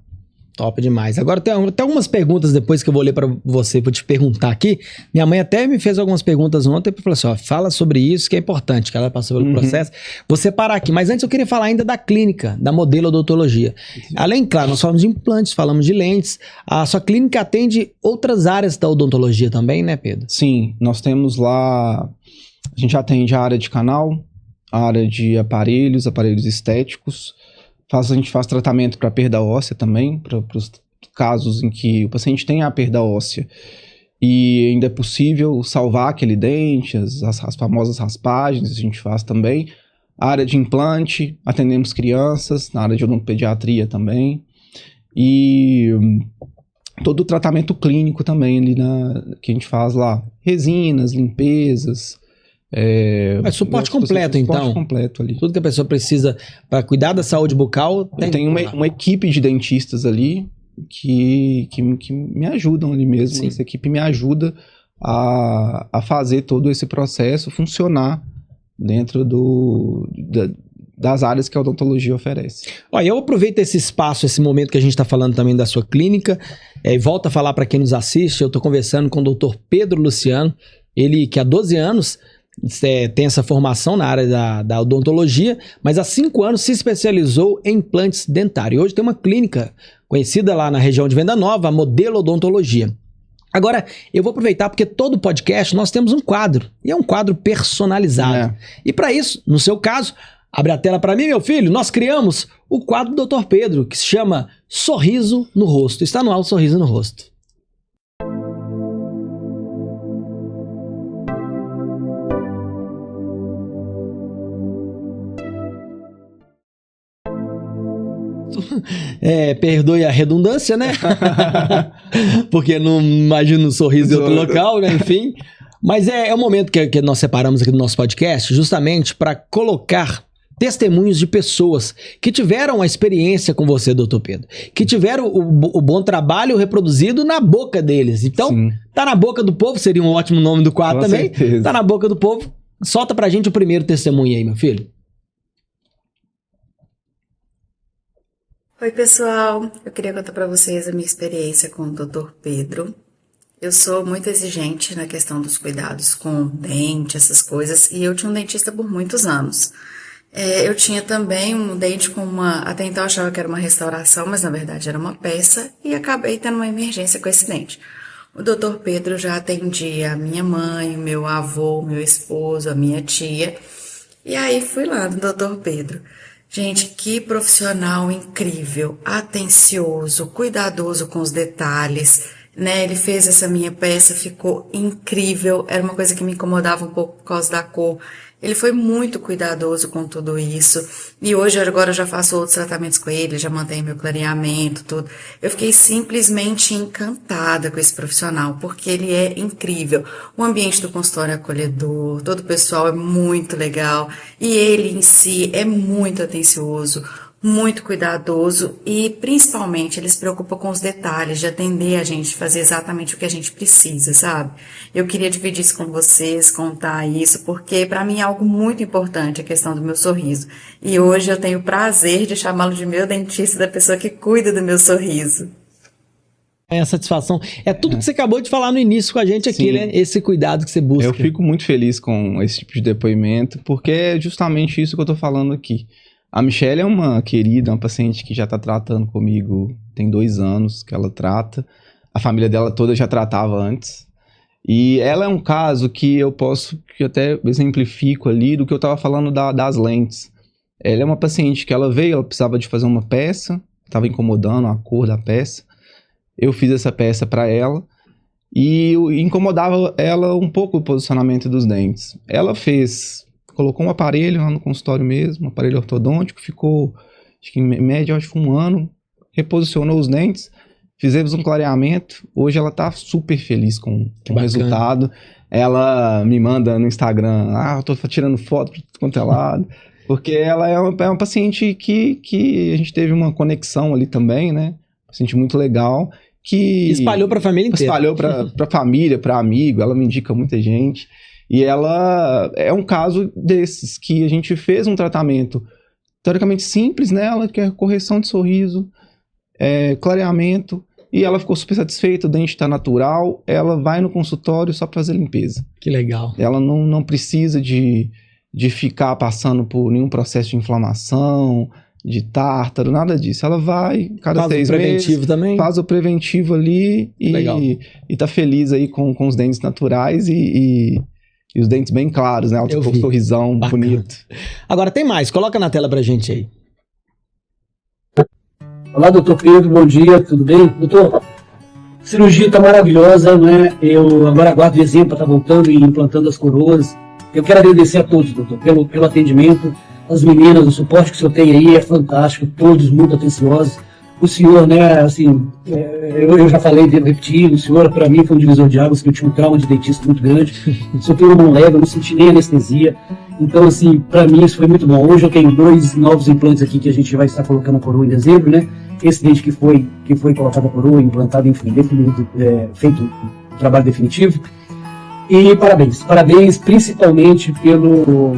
[SPEAKER 1] Top demais. Agora tem algumas perguntas depois que eu vou ler para você, vou te perguntar aqui. Minha mãe até me fez algumas perguntas ontem e falou assim, ó, fala sobre isso que é importante, que ela passou pelo processo. Vou separar aqui, mas antes eu queria falar ainda da clínica, da Modelo Odontologia. Além, claro, nós falamos de implantes, falamos de lentes. A sua clínica atende outras áreas da odontologia também, né, Pedro?
[SPEAKER 2] Sim, nós temos lá, a gente atende a área de canal, a área de aparelhos estéticos. A gente faz tratamento para perda óssea também, para os casos em que o paciente tem a perda óssea e ainda é possível salvar aquele dente, as famosas raspagens, a gente faz também. A área de implante, atendemos crianças, na área de odontopediatria também. E todo o tratamento clínico também ali que a gente faz lá. Resinas, limpezas.
[SPEAKER 1] Suporte completo, então.
[SPEAKER 2] Suporte completo ali.
[SPEAKER 1] Tudo que a pessoa precisa para cuidar da saúde bucal.
[SPEAKER 2] Tem uma equipe de dentistas ali que me ajudam ali mesmo. Sim. Essa equipe me ajuda a fazer todo esse processo funcionar dentro das áreas que a odontologia oferece.
[SPEAKER 1] Olha, eu aproveito esse espaço, esse momento que a gente está falando também da sua clínica, e volto a falar para quem nos assiste. Eu estou conversando com o Dr. Pedro Luciano, ele que há 12 anos tem essa formação na área da odontologia, mas há 5 anos se especializou em implantes dentários. Hoje tem uma clínica conhecida lá na região de Venda Nova, a Modelo Odontologia. Agora, eu vou aproveitar porque todo podcast nós temos um quadro, e é um quadro personalizado. E para isso, no seu caso, abre a tela para mim, meu filho, nós criamos o quadro do Dr. Pedro, que se chama Sorriso no Rosto. Está no ar o Sorriso no Rosto. Perdoe a redundância, né? Porque não imagino um sorriso em outro local, né? Enfim. Mas é um momento que nós separamos aqui do nosso podcast justamente para colocar testemunhos de pessoas que tiveram a experiência com você, doutor Pedro, que tiveram o bom trabalho reproduzido na boca deles. Então, sim, tá na boca do povo, seria um ótimo nome do quadro também. Certeza. Tá na boca do povo. Solta pra gente o primeiro testemunho aí, meu filho.
[SPEAKER 3] Oi, pessoal. Eu queria contar para vocês a minha experiência com o Dr. Pedro. Eu sou muito exigente na questão dos cuidados com dente, essas coisas, e eu tinha um dentista por muitos anos. Eu tinha também um dente com até então eu achava que era uma restauração, mas na verdade era uma peça, e acabei tendo uma emergência com esse dente. O Dr. Pedro já atendia a minha mãe, o meu avô, meu esposo, a minha tia, e aí fui lá no Dr. Pedro. Gente, que profissional incrível, atencioso, cuidadoso com os detalhes, né? Ele fez essa minha peça, ficou incrível, era uma coisa que me incomodava um pouco por causa da cor. Ele foi muito cuidadoso com tudo isso, e hoje agora eu já faço outros tratamentos com ele, já mantenho meu clareamento, tudo. Eu fiquei simplesmente encantada com esse profissional, porque ele é incrível. O ambiente do consultório é acolhedor, todo o pessoal é muito legal, e ele em si é muito atencioso, muito cuidadoso, e principalmente ele se preocupa com os detalhes, de atender a gente, fazer exatamente o que a gente precisa, sabe? Eu queria dividir isso com vocês, contar isso, porque para mim é algo muito importante a questão do meu sorriso. E hoje eu tenho o prazer de chamá-lo de meu dentista, da pessoa que cuida do meu sorriso.
[SPEAKER 1] A satisfação. É tudo que você acabou de falar no início com a gente aqui, sim, né? Esse cuidado que você busca.
[SPEAKER 2] Eu fico muito feliz com esse tipo de depoimento, porque é justamente isso que eu tô falando aqui. A Michelle é uma querida, uma paciente que já está tratando comigo tem 2 anos que ela trata. A família dela toda já tratava antes. E ela é um caso que eu que até exemplifico ali do que eu estava falando das lentes. Ela é uma paciente que ela veio, ela precisava de fazer uma peça, estava incomodando a cor da peça. Eu fiz essa peça para ela e incomodava ela um pouco o posicionamento dos dentes. Ela colocou um aparelho lá no consultório mesmo, um aparelho ortodôntico, ficou, acho que em média, acho que 1 ano, reposicionou os dentes, fizemos um clareamento. Hoje ela tá super feliz com o resultado. Ela me manda no Instagram, eu tô tirando foto de quanto é lado, porque ela é uma paciente que a gente teve uma conexão ali também, né? Paciente muito legal. Que
[SPEAKER 1] espalhou pra família inteira.
[SPEAKER 2] Espalhou pra família, pra amigo, ela me indica muita gente. E ela é um caso desses que a gente fez um tratamento teoricamente simples nela, que é correção de sorriso, clareamento, e ela ficou super satisfeita, o dente está natural, ela vai no consultório só para fazer limpeza.
[SPEAKER 1] Que legal.
[SPEAKER 2] Ela não precisa de ficar passando por nenhum processo de inflamação, de tártaro, nada disso. Ela vai cada 6 meses. Faz o preventivo também? Faz o preventivo ali e tá feliz aí com os dentes naturais e os dentes bem claros, né? Ela ficou com um sorrisão bonito.
[SPEAKER 1] Agora tem mais, coloca na tela pra gente aí.
[SPEAKER 4] Olá, doutor Pedro, bom dia, tudo bem? Doutor, a cirurgia está maravilhosa, né? Eu agora aguardo o exemplo para estar voltando e implantando as coroas. Eu quero agradecer a todos, doutor, pelo atendimento. As meninas, o suporte que o senhor tem aí é fantástico, todos muito atenciosos. O senhor, né, assim, eu já falei, devo repetir, o senhor para mim foi um divisor de águas, que eu tinha um trauma de dentista muito grande. O senhor tem uma mão leve, eu não senti nem anestesia. Então, assim, para mim isso foi muito bom. Hoje eu tenho 2 novos implantes aqui que a gente vai estar colocando a coroa em dezembro, né? Esse dente que foi colocado a coroa, implantado, enfim, feito o trabalho definitivo. E parabéns principalmente pelo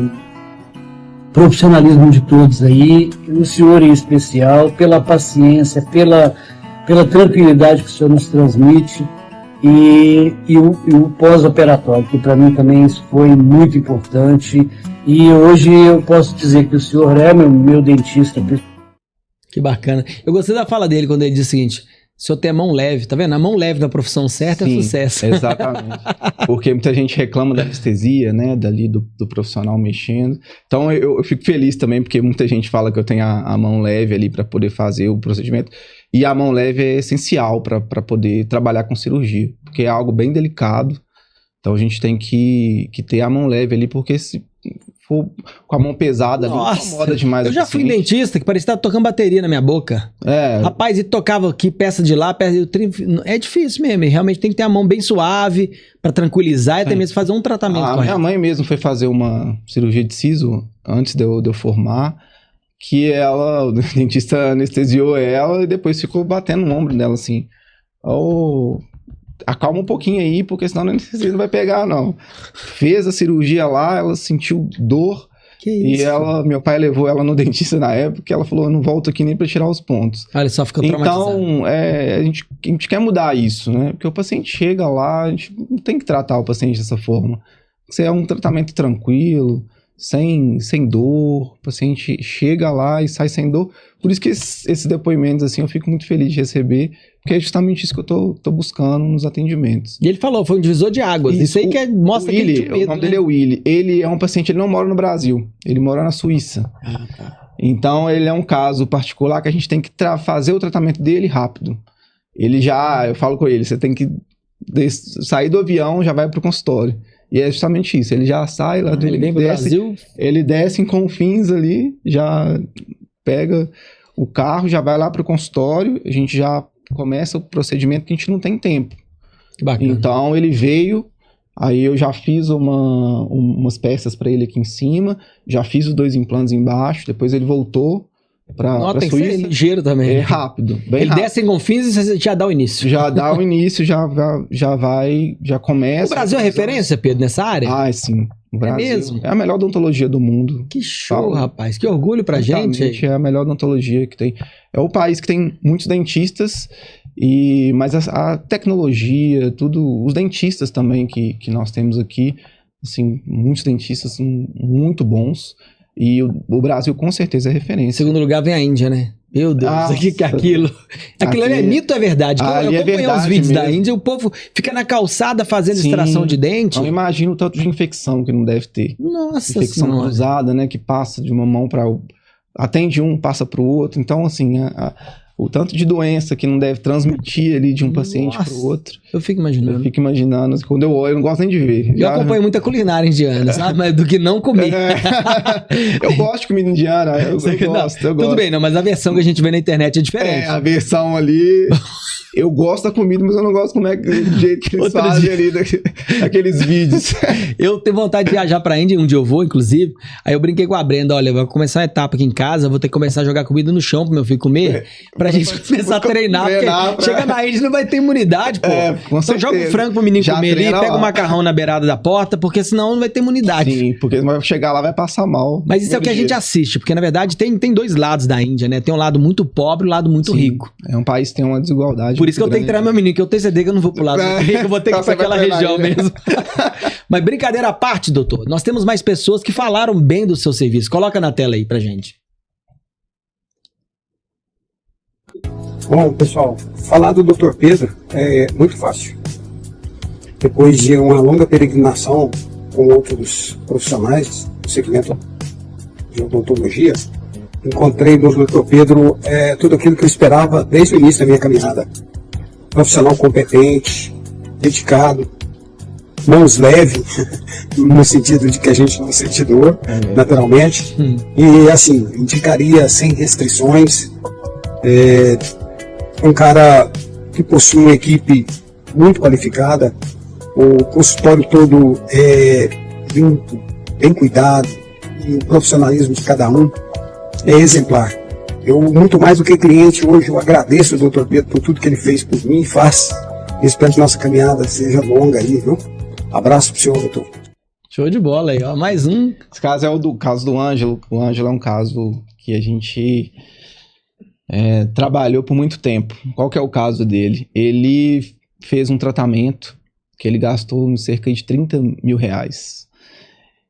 [SPEAKER 4] profissionalismo de todos aí, o senhor em especial, pela paciência, pela tranquilidade que o senhor nos transmite e o pós-operatório, que para mim também isso foi muito importante. E hoje eu posso dizer que o senhor é meu dentista.
[SPEAKER 1] Que bacana. Eu gostei da fala dele quando ele disse o seguinte: o senhor tem a mão leve, tá vendo? A mão leve da profissão certa. Sim, é sucesso.
[SPEAKER 2] Exatamente. Porque muita gente reclama da anestesia, né? Dali do profissional mexendo. Então eu fico feliz também, porque muita gente fala que eu tenho a mão leve ali para poder fazer o procedimento. E a mão leve é essencial para poder trabalhar com cirurgia, porque é algo bem delicado. Então a gente tem que ter a mão leve ali, porque se for com a mão pesada ali, incomoda demais.
[SPEAKER 1] Eu já fui dentista que parecia que tava tocando bateria na minha boca. Rapaz, e tocava aqui peça de lá, peça de... É difícil mesmo, realmente tem que ter a mão bem suave para tranquilizar e até mesmo fazer um tratamento correto.
[SPEAKER 2] Minha mãe mesmo foi fazer uma cirurgia de siso antes de eu formar, que o dentista anestesiou ela e depois ficou batendo no ombro dela assim: acalma um pouquinho aí, porque senão a anestesia não vai pegar, não. Fez a cirurgia lá, ela sentiu dor.
[SPEAKER 1] Que isso?
[SPEAKER 2] E meu pai levou ela no dentista na época, e ela falou: eu não volto aqui nem pra tirar os pontos.
[SPEAKER 1] Ele só fica traumatizado.
[SPEAKER 2] Então, a gente quer mudar isso, né? Porque o paciente chega lá, a gente não tem que tratar o paciente dessa forma. Isso é um tratamento tranquilo, sem dor. O paciente chega lá e sai sem dor. Por isso que esses depoimentos, assim, eu fico muito feliz de receber, porque é justamente isso que eu tô buscando nos atendimentos.
[SPEAKER 1] E ele falou, foi um divisor de águas. Isso aí mostra que ele tinha medo,
[SPEAKER 2] o nome dele é Willy. Ele é um paciente, ele não mora no Brasil, ele mora na Suíça.
[SPEAKER 1] Tá.
[SPEAKER 2] Então, ele é um caso particular que a gente tem que fazer o tratamento dele rápido. Eu falo com ele, você tem que sair do avião, já vai pro consultório. E é justamente isso, ele já sai lá,
[SPEAKER 1] ele vem pro Brasil?
[SPEAKER 2] Ele desce em Confins ali, já pega o carro, já vai lá pro consultório, a gente já começa o procedimento que a gente não tem tempo.
[SPEAKER 1] Que bacana.
[SPEAKER 2] Então ele veio, aí eu já fiz umas peças para ele aqui em cima, já fiz os 2 implantes embaixo, depois ele voltou pra Suíça.
[SPEAKER 1] Tem que ser ligeiro também.
[SPEAKER 2] É rápido, bem
[SPEAKER 1] rápido. Ele desce em Confins e você já dá o início.
[SPEAKER 2] Já dá o início, já começa.
[SPEAKER 1] O Brasil é referência, Pedro, nessa área?
[SPEAKER 2] Sim. O Brasil
[SPEAKER 1] é mesmo?
[SPEAKER 2] É a melhor odontologia do mundo.
[SPEAKER 1] Que show, rapaz. Que orgulho pra gente.
[SPEAKER 2] É a melhor odontologia que tem. É o país que tem muitos dentistas, mas a tecnologia, tudo, os dentistas também que nós temos aqui, assim, muitos dentistas muito bons. E o Brasil com certeza é
[SPEAKER 1] Em
[SPEAKER 2] referência.
[SPEAKER 1] segundo lugar vem a Índia, né? Meu Deus,
[SPEAKER 2] Nossa.
[SPEAKER 1] aquilo ali é mito ou é verdade?
[SPEAKER 2] Ali
[SPEAKER 1] Eu
[SPEAKER 2] é
[SPEAKER 1] acompanhei os
[SPEAKER 2] verdade
[SPEAKER 1] vídeos da
[SPEAKER 2] mesmo.
[SPEAKER 1] Índia, o povo fica na calçada fazendo
[SPEAKER 2] Sim.
[SPEAKER 1] extração de dente.
[SPEAKER 2] Não imagina o tanto de infecção que não deve ter.
[SPEAKER 1] Nossa
[SPEAKER 2] Infecção
[SPEAKER 1] Senhora.
[SPEAKER 2] cruzada, né? Que passa de uma mão para atende um, passa para o outro. Então, assim, o tanto de doença que não deve transmitir ali de um paciente para o outro.
[SPEAKER 1] Eu fico
[SPEAKER 2] Eu
[SPEAKER 1] imaginando.
[SPEAKER 2] fico imaginando. Quando eu olho, eu não gosto nem de ver.
[SPEAKER 1] Eu acompanho muita culinária indiana, sabe? Mas do que não comi.
[SPEAKER 2] Eu gosto de comida indiana. Eu
[SPEAKER 1] Não,
[SPEAKER 2] gosto.
[SPEAKER 1] tudo bem, não, mas a versão que a gente vê na internet é diferente.
[SPEAKER 2] A versão ali... Eu gosto da comida, mas eu não gosto de comer do jeito que eles
[SPEAKER 1] Outro
[SPEAKER 2] fazem
[SPEAKER 1] dia.
[SPEAKER 2] ali, daqueles vídeos.
[SPEAKER 1] Eu tenho vontade de viajar pra Índia, um dia eu vou, inclusive. Aí eu brinquei com a Brenda, olha, vai começar uma etapa aqui em casa, vou ter que começar a jogar comida no chão pro meu filho comer, pra gente começar a treinar, porque chega na Índia e não vai ter imunidade, pô.
[SPEAKER 2] Com
[SPEAKER 1] Então joga um
[SPEAKER 2] certeza.
[SPEAKER 1] frango pro menino
[SPEAKER 2] Já
[SPEAKER 1] comer ali,
[SPEAKER 2] treina
[SPEAKER 1] pega
[SPEAKER 2] lá.
[SPEAKER 1] o macarrão na beirada da porta, porque senão não vai ter imunidade.
[SPEAKER 2] Sim, porque vai chegar lá, vai passar mal.
[SPEAKER 1] Mas isso é o que a gente assiste, porque na verdade tem dois lados da Índia, né? Tem um lado muito pobre e um lado muito
[SPEAKER 2] Sim.
[SPEAKER 1] rico.
[SPEAKER 2] É um país que tem uma desigualdade.
[SPEAKER 1] Por isso que eu tenho que treinar meu menino, que eu tenho certeza que eu não vou pro lado do rico, eu vou ter que ir
[SPEAKER 2] Então
[SPEAKER 1] pra
[SPEAKER 2] você vai
[SPEAKER 1] aquela
[SPEAKER 2] treinar
[SPEAKER 1] região
[SPEAKER 2] ele.
[SPEAKER 1] mesmo. Mas brincadeira à parte, doutor, nós temos mais pessoas que falaram bem do seu serviço. Coloca na tela aí pra gente.
[SPEAKER 5] Bom, pessoal, falar do Dr. Pedro é muito fácil. Depois de uma longa peregrinação com outros profissionais do segmento de odontologia, encontrei no Dr. Pedro tudo aquilo que eu esperava desde o início da minha caminhada. Profissional competente, dedicado, mãos leves, no sentido de que a gente não sente dor, naturalmente. E assim, indicaria sem restrições. Um cara que possui uma equipe muito qualificada, o consultório todo é limpo, bem cuidado, e o profissionalismo de cada um é exemplar. Eu, muito mais do que cliente, hoje eu agradeço ao Dr. Pedro por tudo que ele fez por mim e faz. Espero que nossa caminhada seja longa aí, viu? Abraço pro senhor, doutor.
[SPEAKER 1] Show de bola aí, ó. Mais um.
[SPEAKER 2] Esse caso é o caso do Ângelo. O Ângelo é um caso que a gente trabalhou por muito tempo. Qual que é o caso dele? Ele fez um tratamento que ele gastou cerca de 30 mil reais.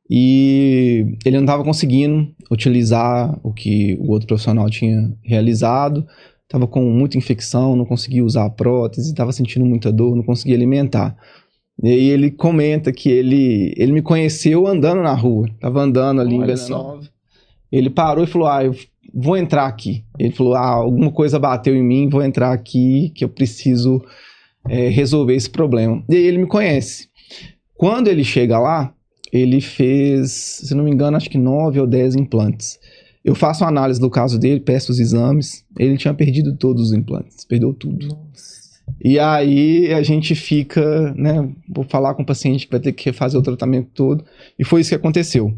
[SPEAKER 2] E ele não estava conseguindo utilizar o que o outro profissional tinha realizado. Estava com muita infecção, não conseguia usar a prótese, estava sentindo muita dor, não conseguia alimentar. E aí ele comenta que ele me conheceu andando na rua. Estava andando ali em Venda Nova. Ele parou e falou, eu vou entrar aqui. Ele falou, alguma coisa bateu em mim, vou entrar aqui que eu preciso resolver esse problema. E aí ele me conhece. Quando ele chega lá, ele fez, se não me engano, acho que 9 ou 10 implantes. Eu faço uma análise do caso dele, peço os exames, ele tinha perdido todos os implantes, perdeu tudo.
[SPEAKER 1] Nossa.
[SPEAKER 2] E aí a gente fica, né, vou falar com o paciente que vai ter que refazer o tratamento todo, e foi isso que aconteceu.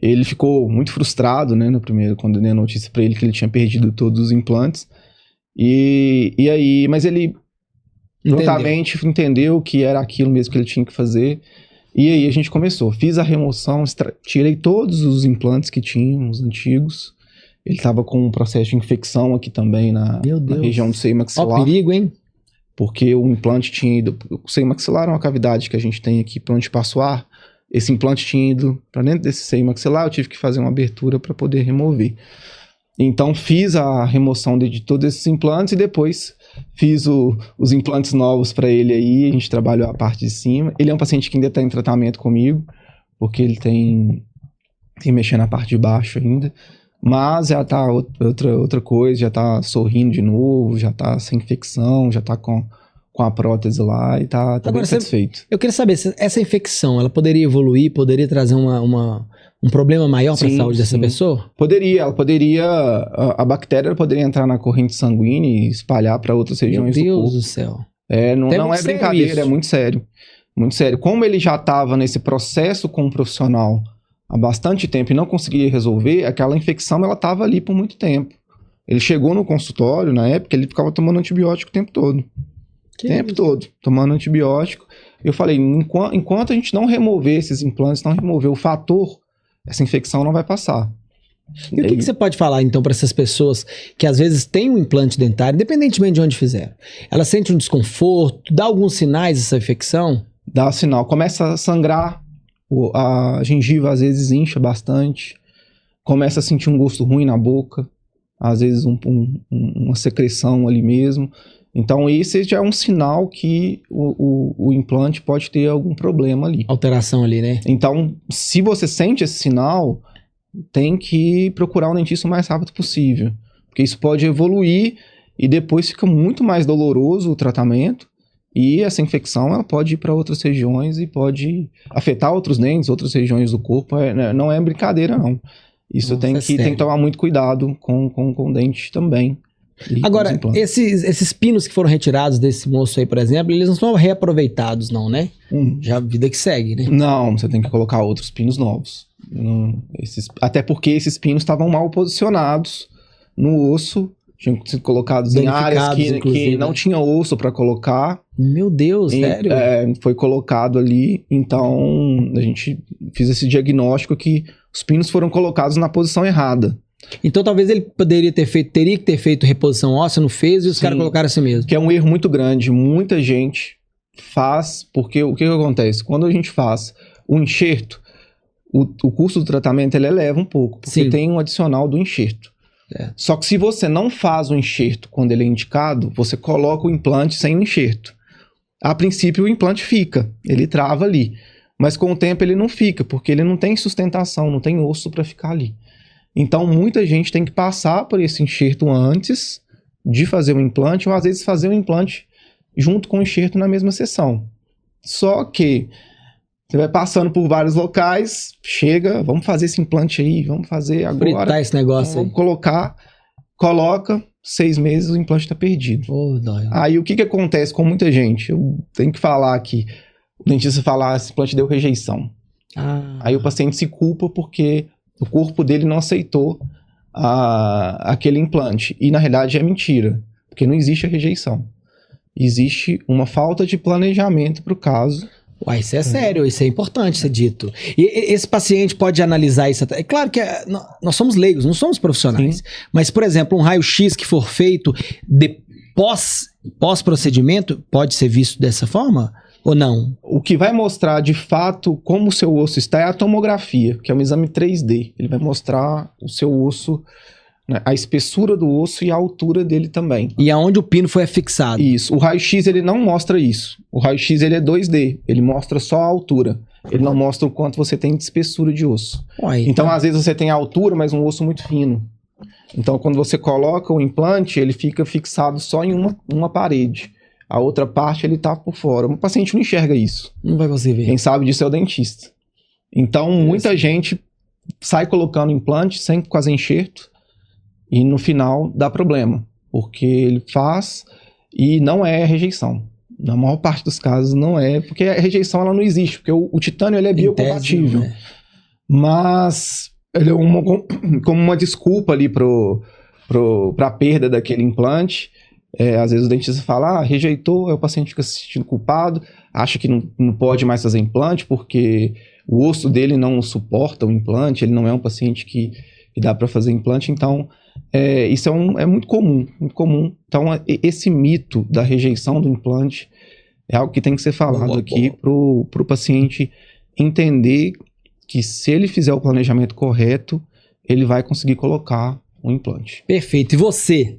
[SPEAKER 2] Ele ficou muito frustrado, né, no primeiro, quando eu dei a notícia para ele que ele tinha perdido todos os implantes, e aí, mas ele prontamente entendeu que era aquilo mesmo que ele tinha que fazer. E aí a gente começou, fiz a remoção, tirei todos os implantes que tinham, os antigos. Ele estava com um processo de infecção aqui também na região do seio maxilar.
[SPEAKER 1] Ó, perigo, hein?
[SPEAKER 2] Porque o implante tinha ido... O seio maxilar é uma cavidade que a gente tem aqui para onde passa o ar. Esse implante tinha ido para dentro desse seio maxilar, eu tive que fazer uma abertura para poder remover. Então fiz a remoção de todos esses implantes e depois fiz os implantes novos para ele aí, a gente trabalhou a parte de cima. Ele é um paciente que ainda está em tratamento comigo, porque ele tem que mexer na parte de baixo ainda, mas já está outra coisa, já está sorrindo de novo, já está sem infecção, já está com a prótese lá e está bem satisfeito.
[SPEAKER 1] Eu queria saber, se essa infecção, ela poderia evoluir, poderia trazer um problema maior para a saúde dessa pessoa?
[SPEAKER 2] Ela poderia, a bactéria poderia entrar na corrente sanguínea e espalhar para outras regiões do corpo.
[SPEAKER 1] Meu Deus do céu.
[SPEAKER 2] Não é brincadeira, é muito sério. Muito sério. Como ele já estava nesse processo com um profissional há bastante tempo e não conseguia resolver, aquela infecção ela estava ali por muito tempo. Ele chegou no consultório, na época, ele ficava tomando antibiótico o tempo todo. Tomando antibiótico. Eu falei, enquanto a gente não remover esses implantes, não remover o fator, essa infecção não vai passar.
[SPEAKER 1] E o que você pode falar, então, para essas pessoas que às vezes têm um implante dentário, independentemente de onde fizeram? Elas sentem um desconforto? Dá alguns sinais dessa infecção?
[SPEAKER 2] Dá sinal. Começa a sangrar, a gengiva às vezes incha bastante. começa a sentir um gosto ruim na boca, às vezes uma secreção ali mesmo. Então esse já é um sinal que o implante pode ter algum problema ali.
[SPEAKER 1] Alteração ali, né?
[SPEAKER 2] Então, se você sente esse sinal, tem que procurar um dentista o mais rápido possível. Porque isso pode evoluir e depois fica muito mais doloroso o tratamento. E essa infecção ela pode ir para outras regiões e pode afetar outros dentes, outras regiões do corpo. Não é brincadeira, não. Isso tem que tomar muito cuidado com o dente também.
[SPEAKER 1] Agora, esses pinos que foram retirados desse moço aí, por exemplo, eles não são reaproveitados, não, né? Já a vida que segue, né?
[SPEAKER 2] Não, você tem que colocar outros pinos novos. Até porque esses pinos estavam mal posicionados no osso, tinham sido colocados em áreas que não tinha osso para colocar.
[SPEAKER 1] Meu Deus, sério?
[SPEAKER 2] Foi colocado ali, então a gente fez esse diagnóstico que os pinos foram colocados na posição errada.
[SPEAKER 1] Então talvez ele teria que ter feito reposição óssea, não fez e os caras colocaram assim mesmo.
[SPEAKER 2] Que é um erro muito grande, muita gente faz, porque o que acontece? Quando a gente faz o enxerto, o custo do tratamento ele eleva um pouco, porque tem um adicional do enxerto. Só que se você não faz o enxerto quando ele é indicado, você coloca o implante sem o enxerto. A princípio o implante fica, ele trava ali, mas com o tempo ele não fica, porque ele não tem sustentação, não tem osso para ficar ali. Então, muita gente tem que passar por esse enxerto antes de fazer o implante, ou às vezes fazer o implante junto com o enxerto na mesma sessão. Só que você vai passando por vários locais, chega, vamos fazer esse implante aí, vamos fazer agora.
[SPEAKER 1] Fritar esse negócio
[SPEAKER 2] vamos colocar, coloca, 6 meses o implante está perdido. Aí o que acontece com muita gente? Eu tenho que falar aqui, o dentista fala, esse implante deu rejeição. Aí o paciente se culpa porque o corpo dele não aceitou aquele implante. E na realidade é mentira, porque não existe a rejeição. Existe uma falta de planejamento para o caso.
[SPEAKER 1] Isso é sério, isso é importante ser dito. E esse paciente pode analisar isso. É claro que nós somos leigos, não somos profissionais. Mas, por exemplo, um raio-x que for feito pós-procedimento pode ser visto dessa forma? Ou não?
[SPEAKER 2] O que vai mostrar de fato como o seu osso está é a tomografia, que é um exame 3D. Ele vai mostrar o seu osso, né, a espessura do osso e a altura dele também.
[SPEAKER 1] E aonde o pino foi afixado.
[SPEAKER 2] Isso. O raio-x ele não mostra isso. O raio-x ele é 2D. Ele mostra só a altura. Ele não mostra o quanto você tem de espessura de osso. Então, às vezes você tem a altura, mas um osso muito fino. Então, quando você coloca o implante, ele fica fixado só em uma parede. A outra parte ele tá por fora. O paciente não enxerga isso.
[SPEAKER 1] Não vai conseguir ver.
[SPEAKER 2] Quem sabe disso é o dentista. Então, muita gente sai colocando implante sem fazer enxerto e no final dá problema. Porque ele faz e não é rejeição. Na maior parte dos casos não é, porque a rejeição ela não existe, porque o titânio ele é biocompatível. Mas ele é como uma desculpa ali pra perda daquele implante. Às vezes o dentista fala, rejeitou, aí o paciente fica se sentindo culpado, acha que não pode mais fazer implante porque o osso dele não suporta o implante, ele não é um paciente que dá para fazer implante, então isso é muito comum, muito comum. Então esse mito da rejeição do implante é algo que tem que ser falado aqui pro paciente entender que se ele fizer o planejamento correto, ele vai conseguir colocar um implante.
[SPEAKER 1] Perfeito. E você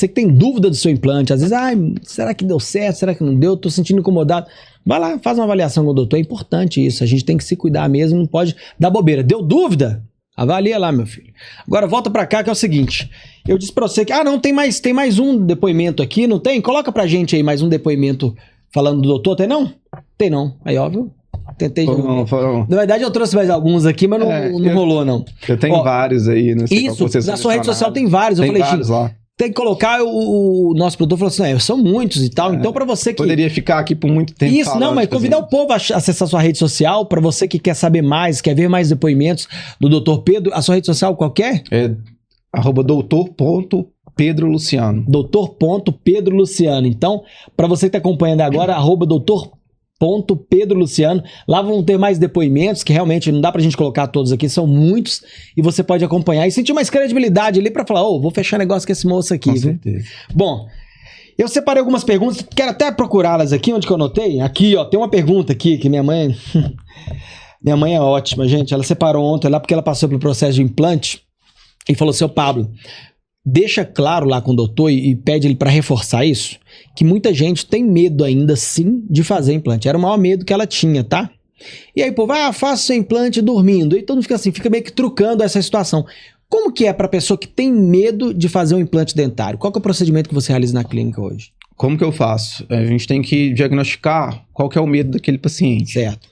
[SPEAKER 1] que tem dúvida do seu implante, às vezes, será que deu certo? Será que não deu? Tô sentindo incomodado. Vai lá, faz uma avaliação com o doutor. É importante isso. A gente tem que se cuidar mesmo, não pode dar bobeira. Deu dúvida? Avalia lá, meu filho. Agora volta pra cá que é o seguinte. Eu disse pra você que, não, tem mais um depoimento aqui, não tem? Coloca pra gente aí mais um depoimento falando do doutor. Tem não? Tem não. Aí, óbvio. Tentei. Na verdade, eu trouxe mais alguns aqui, mas não rolou, não.
[SPEAKER 2] Eu tenho vários aí. Não sei
[SPEAKER 1] isso, na sua rede social tem vários.
[SPEAKER 2] Tem
[SPEAKER 1] eu falei,
[SPEAKER 2] vários lá.
[SPEAKER 1] Tem que colocar, o nosso produtor falou assim, são muitos e tal, então pra você que...
[SPEAKER 2] Poderia ficar aqui por muito tempo.
[SPEAKER 1] Isso, não, mas convidar o povo a acessar a sua rede social, pra você que quer saber mais, quer ver mais depoimentos do Dr. Pedro, a sua rede social qual que é?
[SPEAKER 2] @doutor.pedroluciano.
[SPEAKER 1] Doutor.pedroluciano. Então, pra você que tá acompanhando agora, @doutor.pedroluciano. Lá vão ter mais depoimentos, que realmente não dá pra gente colocar todos aqui, são muitos, e você pode acompanhar e sentir mais credibilidade ali pra falar, vou fechar negócio com esse moço aqui.
[SPEAKER 2] Com certeza.
[SPEAKER 1] Bom, eu separei algumas perguntas, quero até procurá-las aqui, onde que eu anotei. Aqui, ó, tem uma pergunta aqui que minha mãe... Minha mãe é ótima, gente. Ela separou ontem lá porque ela passou pelo processo de implante e falou, seu Pablo, deixa claro lá com o doutor e pede ele para reforçar isso, que muita gente tem medo ainda sim de fazer implante. Era o maior medo que ela tinha, tá? E aí, povo, faça seu implante dormindo. E todo mundo fica assim, fica meio que trucando essa situação. Como que é para pessoa que tem medo de fazer um implante dentário? Qual que é o procedimento que você realiza na clínica hoje?
[SPEAKER 2] Como que eu faço? A gente tem que diagnosticar qual que é o medo daquele paciente.
[SPEAKER 1] Certo.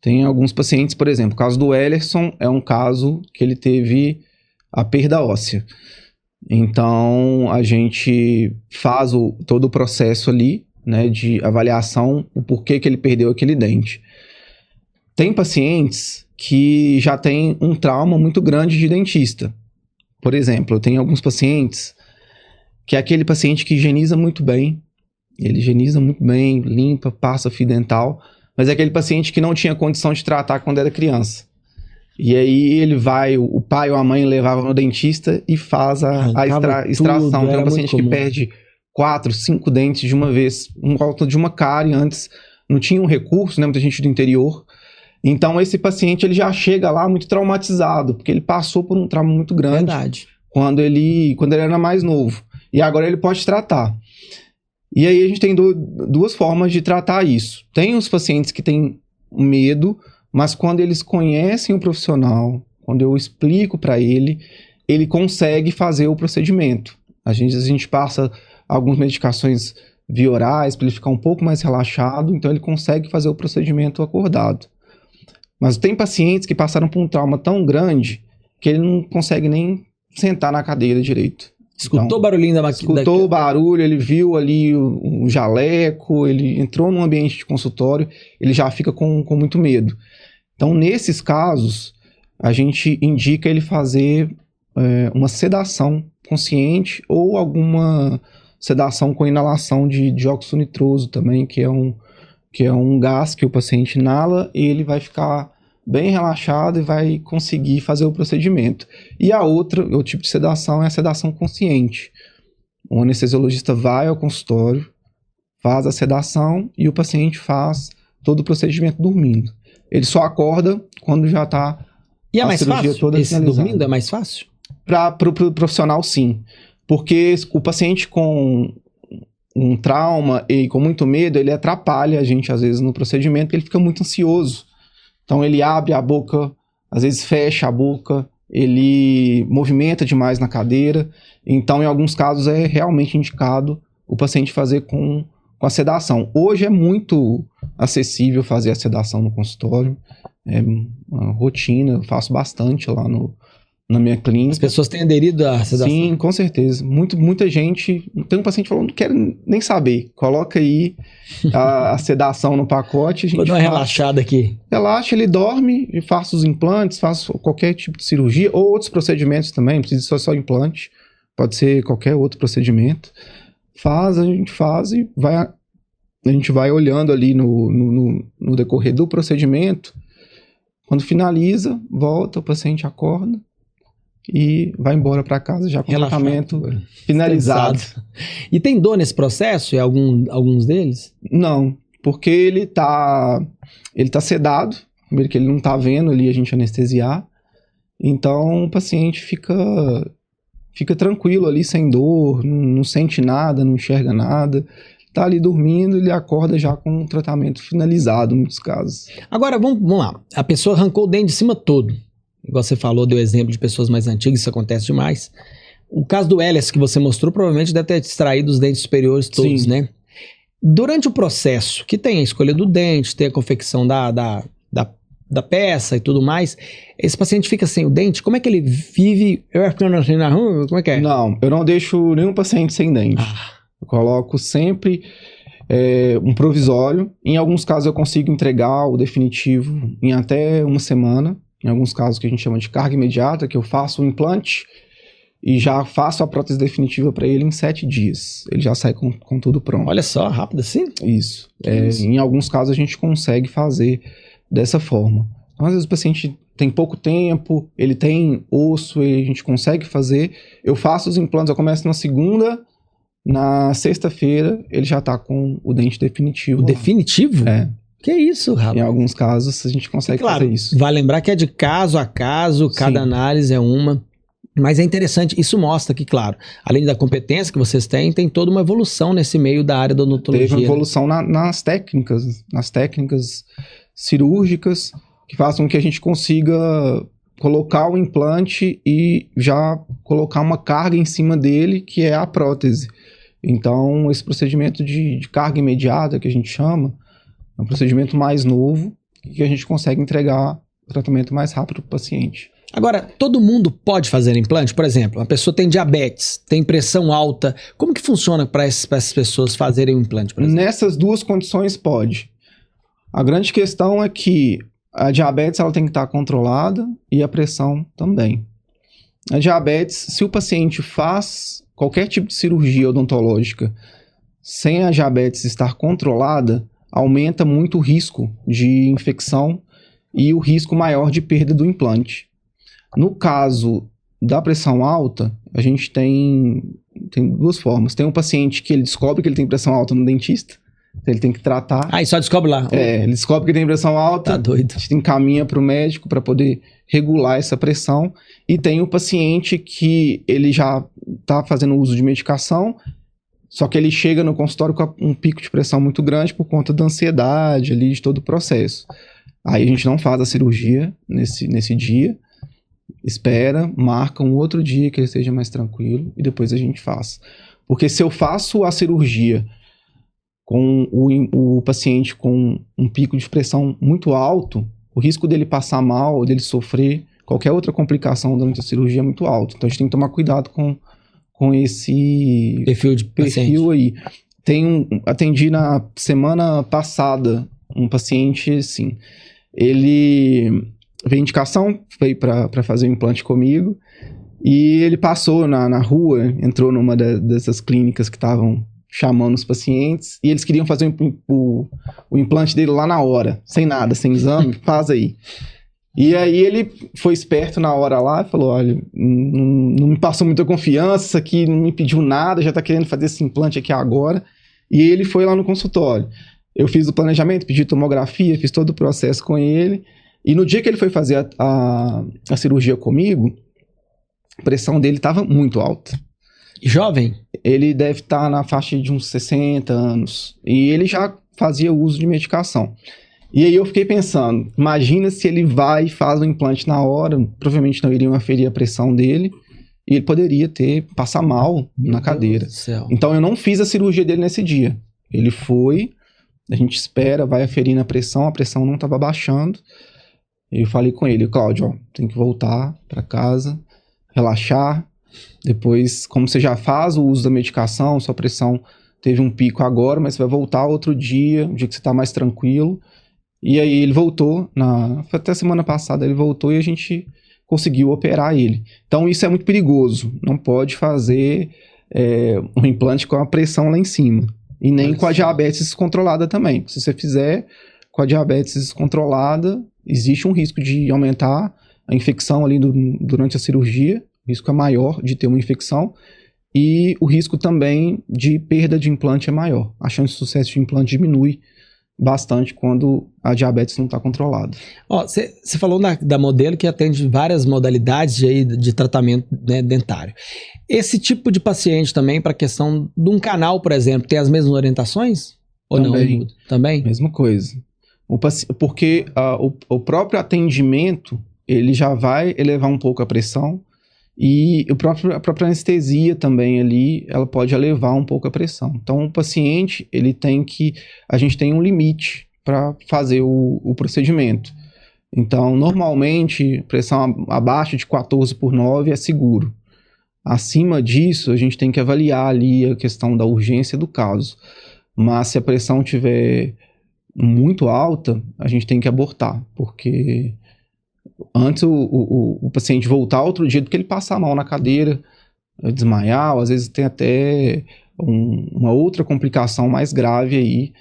[SPEAKER 2] Tem alguns pacientes, por exemplo, o caso do Ellerson é um caso que ele teve a perda óssea. Então, a gente faz todo o processo ali, né, de avaliação, o porquê que ele perdeu aquele dente. Tem pacientes que já têm um trauma muito grande de dentista. Por exemplo, eu tenho alguns pacientes que é aquele paciente que higieniza muito bem, ele higieniza muito bem, limpa, passa fio dental, mas é aquele paciente que não tinha condição de tratar quando era criança. E aí ele vai, o pai ou a mãe levava no dentista e faz a extração. Tem um paciente que perde 4, 5 dentes de uma vez, um volta de uma cárie antes, não tinha um recurso, né, muita gente do interior. Então esse paciente ele já chega lá muito traumatizado, porque ele passou por um trauma muito grande.
[SPEAKER 1] Verdade.
[SPEAKER 2] Quando ele era mais novo. E agora ele pode tratar. E aí a gente tem duas formas de tratar isso. Tem os pacientes que têm medo, mas quando eles conhecem o profissional, quando eu explico para ele, ele consegue fazer o procedimento. A gente passa algumas medicações via orais para ele ficar um pouco mais relaxado, então ele consegue fazer o procedimento acordado. Mas tem pacientes que passaram por um trauma tão grande que ele não consegue nem sentar na cadeira direito.
[SPEAKER 1] Escutou então, o barulhinho da máquina?
[SPEAKER 2] Escutou o barulho, ele viu ali o jaleco, ele entrou num ambiente de consultório, ele já fica com muito medo. Então, nesses casos, a gente indica ele fazer uma sedação consciente ou alguma sedação com inalação de dióxido nitroso também, que é um gás que o paciente inala e ele vai ficar bem relaxado e vai conseguir fazer o procedimento. E o tipo de sedação é a sedação consciente. O anestesiologista vai ao consultório, faz a sedação e o paciente faz todo o procedimento dormindo. Ele só acorda quando já está
[SPEAKER 1] e é mais fácil? Toda esse dormindo é mais fácil?
[SPEAKER 2] Para o profissional, sim. Porque o paciente com um trauma e com muito medo, ele atrapalha a gente, às vezes, no procedimento, porque ele fica muito ansioso. Então, ele abre a boca, às vezes fecha a boca, ele movimenta demais na cadeira. Então, em alguns casos, é realmente indicado o paciente fazer com a sedação. Hoje é muito acessível fazer a sedação no consultório. É uma rotina, eu faço bastante lá na minha clínica. As
[SPEAKER 1] pessoas têm aderido à sedação?
[SPEAKER 2] Sim, com certeza. Muita gente... Tem um paciente falando, não quero nem saber. Coloca aí a sedação no pacote. A gente
[SPEAKER 1] vou dar uma relaxada aqui.
[SPEAKER 2] Relaxa, ele dorme, e faço os implantes, faço qualquer tipo de cirurgia, ou outros procedimentos também, não precisa ser só implante. Pode ser qualquer outro procedimento. A gente faz e a gente vai olhando ali no decorrer do procedimento. Quando finaliza, volta, o paciente acorda e vai embora para casa já com o tratamento finalizado.
[SPEAKER 1] E tem dor nesse processo? É alguns deles?
[SPEAKER 2] Não, porque ele tá sedado, primeiro que ele não tá vendo ali a gente anestesiar, então o paciente fica tranquilo ali, sem dor, não sente nada, não enxerga nada, tá ali dormindo, ele acorda já com o tratamento finalizado, em muitos casos.
[SPEAKER 1] Agora, vamos lá, a pessoa arrancou o dente de cima todo. Igual você falou, deu exemplo de pessoas mais antigas, isso acontece demais. O caso do Elias que você mostrou, provavelmente deve ter extraído os dentes superiores todos, sim, né? Durante o processo, que tem a escolha do dente, tem a confecção da peça e tudo mais, esse paciente fica sem o dente, como é que ele vive? Eu ficando assim na rua, como é que é?
[SPEAKER 2] Não, eu não deixo nenhum paciente sem dente. Eu coloco sempre um provisório. Em alguns casos eu consigo entregar o definitivo em até uma semana. Em alguns casos que a gente chama de carga imediata, que eu faço o implante e já faço a prótese definitiva para ele em 7 dias. Ele já sai com tudo pronto.
[SPEAKER 1] Olha só, rápido assim?
[SPEAKER 2] Isso. Em alguns casos a gente consegue fazer dessa forma. Então, às vezes o paciente tem pouco tempo, ele tem osso, e a gente consegue fazer. Eu faço os implantes, eu começo na segunda, na sexta-feira ele já está com o dente definitivo.
[SPEAKER 1] O definitivo?
[SPEAKER 2] É.
[SPEAKER 1] Que isso, rapaz.
[SPEAKER 2] Em alguns casos, a gente consegue fazer isso.
[SPEAKER 1] Vai lembrar que é de caso a caso, cada análise é uma. Mas é interessante, isso mostra que, claro, além da competência que vocês têm, tem toda uma evolução nesse meio da área da odontologia.
[SPEAKER 2] Teve uma evolução nas técnicas cirúrgicas, que fazem com que a gente consiga colocar o implante e já colocar uma carga em cima dele, que é a prótese. Então, esse procedimento de carga imediata, que a gente chama, é um procedimento mais novo, que a gente consegue entregar o tratamento mais rápido para o paciente.
[SPEAKER 1] Agora, todo mundo pode fazer implante? Por exemplo, uma pessoa tem diabetes, tem pressão alta. Como que funciona para essas pessoas fazerem o implante, por exemplo?
[SPEAKER 2] Nessas duas condições pode. A grande questão é que a diabetes ela tem que estar controlada e a pressão também. A diabetes, se o paciente faz qualquer tipo de cirurgia odontológica sem a diabetes estar controlada, aumenta muito o risco de infecção e o risco maior de perda do implante. No caso da pressão alta, a gente tem duas formas. Tem um paciente que ele descobre que ele tem pressão alta no dentista, então ele tem que tratar.
[SPEAKER 1] E só descobre lá.
[SPEAKER 2] Ele descobre que tem pressão alta,
[SPEAKER 1] tá doido.
[SPEAKER 2] A gente encaminha para o médico para poder regular essa pressão. E tem o paciente que ele já está fazendo uso de medicação, só que ele chega no consultório com um pico de pressão muito grande por conta da ansiedade ali, de todo o processo. Aí a gente não faz a cirurgia nesse dia, espera, marca um outro dia que ele esteja mais tranquilo e depois a gente faz. Porque se eu faço a cirurgia com o paciente com um pico de pressão muito alto, o risco dele passar mal, dele sofrer qualquer outra complicação durante a cirurgia é muito alto. Então a gente tem que tomar cuidado com esse perfil aí. Atendi na semana passada um paciente assim, ele veio indicação, veio para fazer o implante comigo e ele passou na rua, entrou numa dessas clínicas que estavam chamando os pacientes e eles queriam fazer o implante dele lá na hora, sem nada, sem exame, faz aí. E aí ele foi esperto na hora lá e falou, olha, não me passou muita confiança, isso aqui não me pediu nada, já tá querendo fazer esse implante aqui agora. E ele foi lá no consultório. Eu fiz o planejamento, pedi tomografia, fiz todo o processo com ele. E no dia que ele foi fazer a cirurgia comigo, a pressão dele estava muito alta.
[SPEAKER 1] Jovem?
[SPEAKER 2] Ele deve estar na faixa de uns 60 anos. E ele já fazia uso de medicação. E aí eu fiquei pensando, imagina se ele vai e faz o implante na hora, provavelmente não iriam aferir a pressão dele, e ele poderia passar mal na cadeira. Então eu não fiz a cirurgia dele nesse dia. Ele foi, a gente espera, vai aferindo a pressão não estava baixando. Eu falei com ele, Cláudio, tem que voltar para casa, relaxar. Depois, como você já faz o uso da medicação, sua pressão teve um pico agora, mas você vai voltar outro dia, um dia que você está mais tranquilo. E aí ele voltou, até semana passada ele voltou e a gente conseguiu operar ele. Então isso é muito perigoso, não pode fazer um implante com a pressão lá em cima. E nem com a diabetes descontrolada também. Se você fizer com a diabetes descontrolada, existe um risco de aumentar a infecção ali durante a cirurgia, o risco é maior de ter uma infecção, e o risco também de perda de implante é maior. A chance de sucesso de implante diminui bastante quando a diabetes não está controlada.
[SPEAKER 1] Você falou da modelo que atende várias modalidades de tratamento, né, dentário. Esse tipo de paciente também, para a questão de um canal, por exemplo, tem as mesmas orientações? Ou
[SPEAKER 2] também,
[SPEAKER 1] não? Também?
[SPEAKER 2] Mesma coisa. Porque o próprio atendimento, ele já vai elevar um pouco a pressão e a própria anestesia também ali, ela pode elevar um pouco a pressão. Então, o paciente, a gente tem um limite para fazer o procedimento. Então, normalmente, pressão abaixo de 14/9 é seguro. Acima disso, a gente tem que avaliar ali a questão da urgência do caso. Mas se a pressão estiver muito alta, a gente tem que abortar, porque antes o paciente voltar outro dia do que ele passar mal na cadeira, desmaiar, ou às vezes tem até uma outra complicação mais grave aí,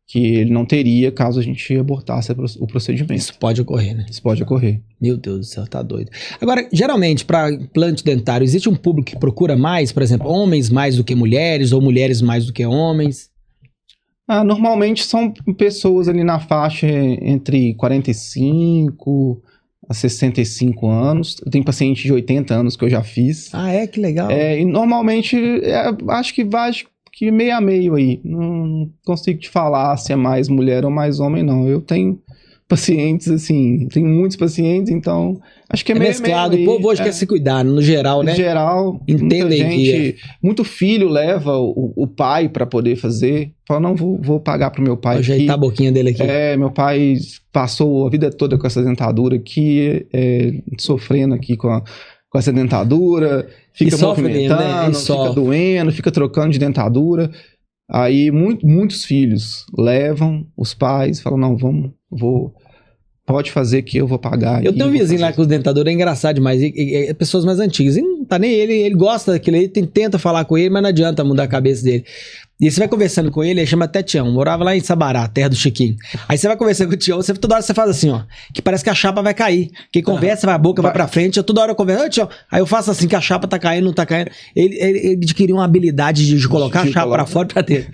[SPEAKER 2] que ele não teria caso a gente abortasse o procedimento.
[SPEAKER 1] Isso pode ocorrer, né?
[SPEAKER 2] Isso pode ocorrer.
[SPEAKER 1] Meu Deus do céu, tá doido. Agora, geralmente, para implante dentário, existe um público que procura mais, por exemplo, homens mais do que mulheres, ou mulheres mais do que homens?
[SPEAKER 2] Normalmente são pessoas ali na faixa entre 45 a 65 anos. Eu tenho paciente de 80 anos que eu já fiz.
[SPEAKER 1] Que legal.
[SPEAKER 2] E normalmente, acho que vai meio a meio aí. Não consigo te falar se é mais mulher ou mais homem, não. Eu tenho pacientes, assim, tenho muitos pacientes, então acho que é meio
[SPEAKER 1] mesclado.
[SPEAKER 2] Meio
[SPEAKER 1] o povo hoje quer se cuidar, no geral, né?
[SPEAKER 2] No geral,
[SPEAKER 1] entendem
[SPEAKER 2] muito filho leva o pai para poder fazer. Fala, não, vou pagar pro meu pai aqui.
[SPEAKER 1] Ajeitar a boquinha dele aqui.
[SPEAKER 2] Meu pai passou a vida toda com essa dentadura aqui, sofrendo aqui com essa dentadura, fica movimentando, fica doendo, fica trocando de dentadura. Aí muitos filhos levam os pais, falam, não, pode fazer que eu vou pagar.
[SPEAKER 1] Eu tenho um vizinho lá com os dentadores, é engraçado demais, e pessoas mais antigas, e não tá nem ele gosta daquilo, ele tenta falar com ele, mas não adianta mudar a cabeça dele. E você vai conversando com ele chama até Tião, morava lá em Sabará, terra do Chiquinho. Aí você vai conversando com o Tião, toda hora você faz assim, ó, que parece que a chapa vai cair. Quem conversa, a boca vai pra frente, toda hora eu converso, Tião. Aí eu faço assim, que a chapa tá caindo, não tá caindo. Ele adquiriu uma habilidade de colocar a chapa pra fora e pra dentro.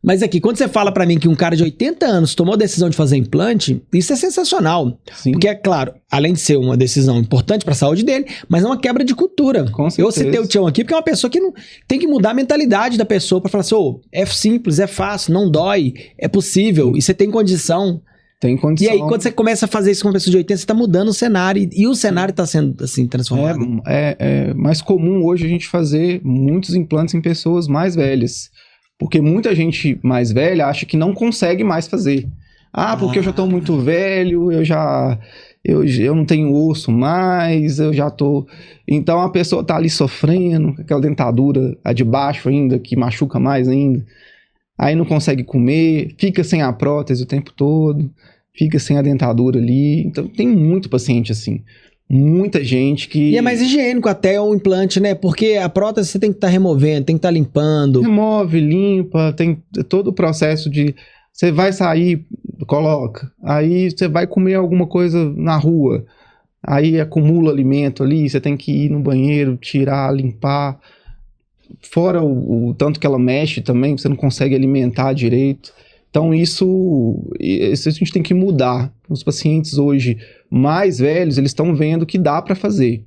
[SPEAKER 1] Mas aqui, quando você fala pra mim que um cara de 80 anos tomou a decisão de fazer implante, isso é sensacional. Sim. Porque, é claro, além de ser uma decisão importante pra saúde dele, mas é uma quebra de cultura.
[SPEAKER 2] Com certeza.
[SPEAKER 1] Eu citei o Tião aqui porque é uma pessoa que não tem que mudar a mentalidade da pessoa pra falar assim, é simples, é fácil, não dói, é possível, e você tem condição.
[SPEAKER 2] Tem condição.
[SPEAKER 1] E aí, quando você começa a fazer isso com uma pessoa de 80, você tá mudando o cenário, e o cenário tá sendo, assim, transformado.
[SPEAKER 2] É mais comum hoje a gente fazer muitos implantes em pessoas mais velhas. Porque muita gente mais velha acha que não consegue mais fazer. Porque eu já tô muito velho, eu não tenho osso mais, eu já tô... Então a pessoa tá ali sofrendo, com aquela dentadura, a de baixo ainda, que machuca mais ainda. Aí não consegue comer, fica sem a prótese o tempo todo, fica sem a dentadura ali. Então tem muito paciente assim. Muita gente que...
[SPEAKER 1] E é mais higiênico até o implante, né? Porque a prótese você tem que estar removendo, tem que estar limpando.
[SPEAKER 2] Remove, limpa, tem todo o processo de... Você vai sair, coloca. Aí você vai comer alguma coisa na rua. Aí acumula alimento ali, você tem que ir no banheiro, tirar, limpar. Fora o tanto que ela mexe também, você não consegue alimentar direito. Então isso a gente tem que mudar. Os pacientes hoje mais velhos, eles estão vendo que dá para fazer.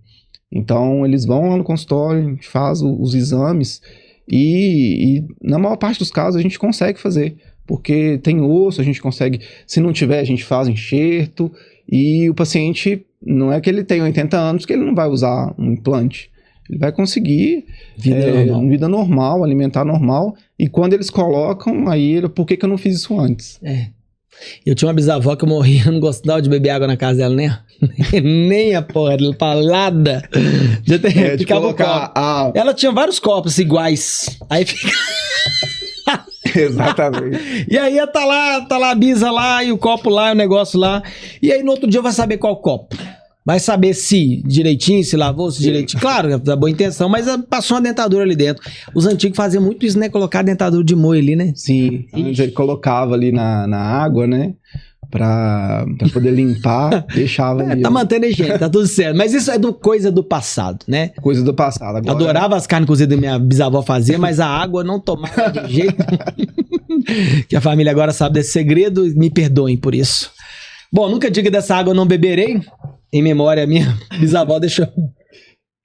[SPEAKER 2] Então eles vão lá no consultório, a gente faz os exames e na maior parte dos casos a gente consegue fazer. Porque tem osso, a gente consegue, se não tiver a gente faz enxerto e o paciente, não é que ele tem 80 anos que ele não vai usar um implante. Ele vai conseguir vida normal, alimentar normal. E quando eles colocam, aí por que eu não fiz isso antes?
[SPEAKER 1] Eu tinha uma bisavó que eu morria, eu não gostava de beber água na casa dela, nem a porra, palada. Já ficava ela tinha vários copos iguais. Aí fica...
[SPEAKER 2] Exatamente.
[SPEAKER 1] E aí tá lá a bisa lá, e o copo lá, e o negócio lá. E aí no outro dia vai saber qual copo. Vai saber se direitinho, se lavou, se direitinho. Claro, da boa intenção, mas passou uma dentadura ali dentro. Os antigos faziam muito isso, né? Colocar a dentadura de molho ali, né?
[SPEAKER 2] Sim. Ele colocava ali na água, né? Pra poder limpar, deixava ali.
[SPEAKER 1] Tá mantendo a higiene, tá tudo certo. Mas isso é coisa do passado, né?
[SPEAKER 2] Coisa do passado. Agora...
[SPEAKER 1] Adorava as carnes cozidas que minha bisavó fazia, mas a água não tomava de jeito nenhum. Que a família agora sabe desse segredo, me perdoem por isso. Bom, nunca diga dessa água eu não beberei. Em memória, minha bisavó deixou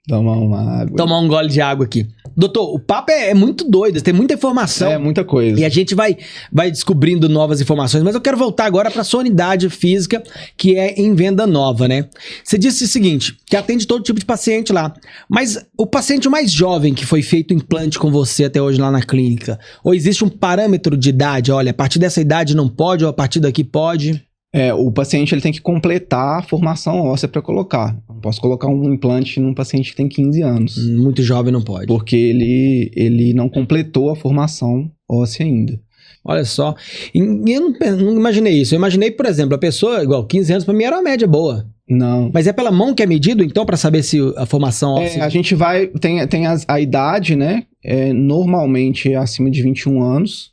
[SPEAKER 2] tomar uma água.
[SPEAKER 1] Tomar um gole de água aqui. Doutor, o papo é muito doido, tem muita informação.
[SPEAKER 2] É, muita coisa.
[SPEAKER 1] E a gente vai descobrindo novas informações, mas eu quero voltar agora para a sua unidade física, que é em Venda Nova, né? Você disse o seguinte, que atende todo tipo de paciente lá, mas o paciente mais jovem que foi feito implante com você até hoje lá na clínica, ou existe um parâmetro de idade? Olha, a partir dessa idade não pode, ou a partir daqui pode...
[SPEAKER 2] O paciente ele tem que completar a formação óssea para colocar. Não posso colocar um implante num paciente que tem 15 anos.
[SPEAKER 1] Muito jovem não pode.
[SPEAKER 2] Porque ele não completou a formação óssea ainda.
[SPEAKER 1] Olha só. E eu não imaginei isso. Eu imaginei, por exemplo, a pessoa, igual 15 anos, para mim era uma média boa.
[SPEAKER 2] Não.
[SPEAKER 1] Mas é pela mão que é medido, então, para saber se a formação óssea...
[SPEAKER 2] A gente vai... Tem a idade, né? Normalmente é acima de 21 anos.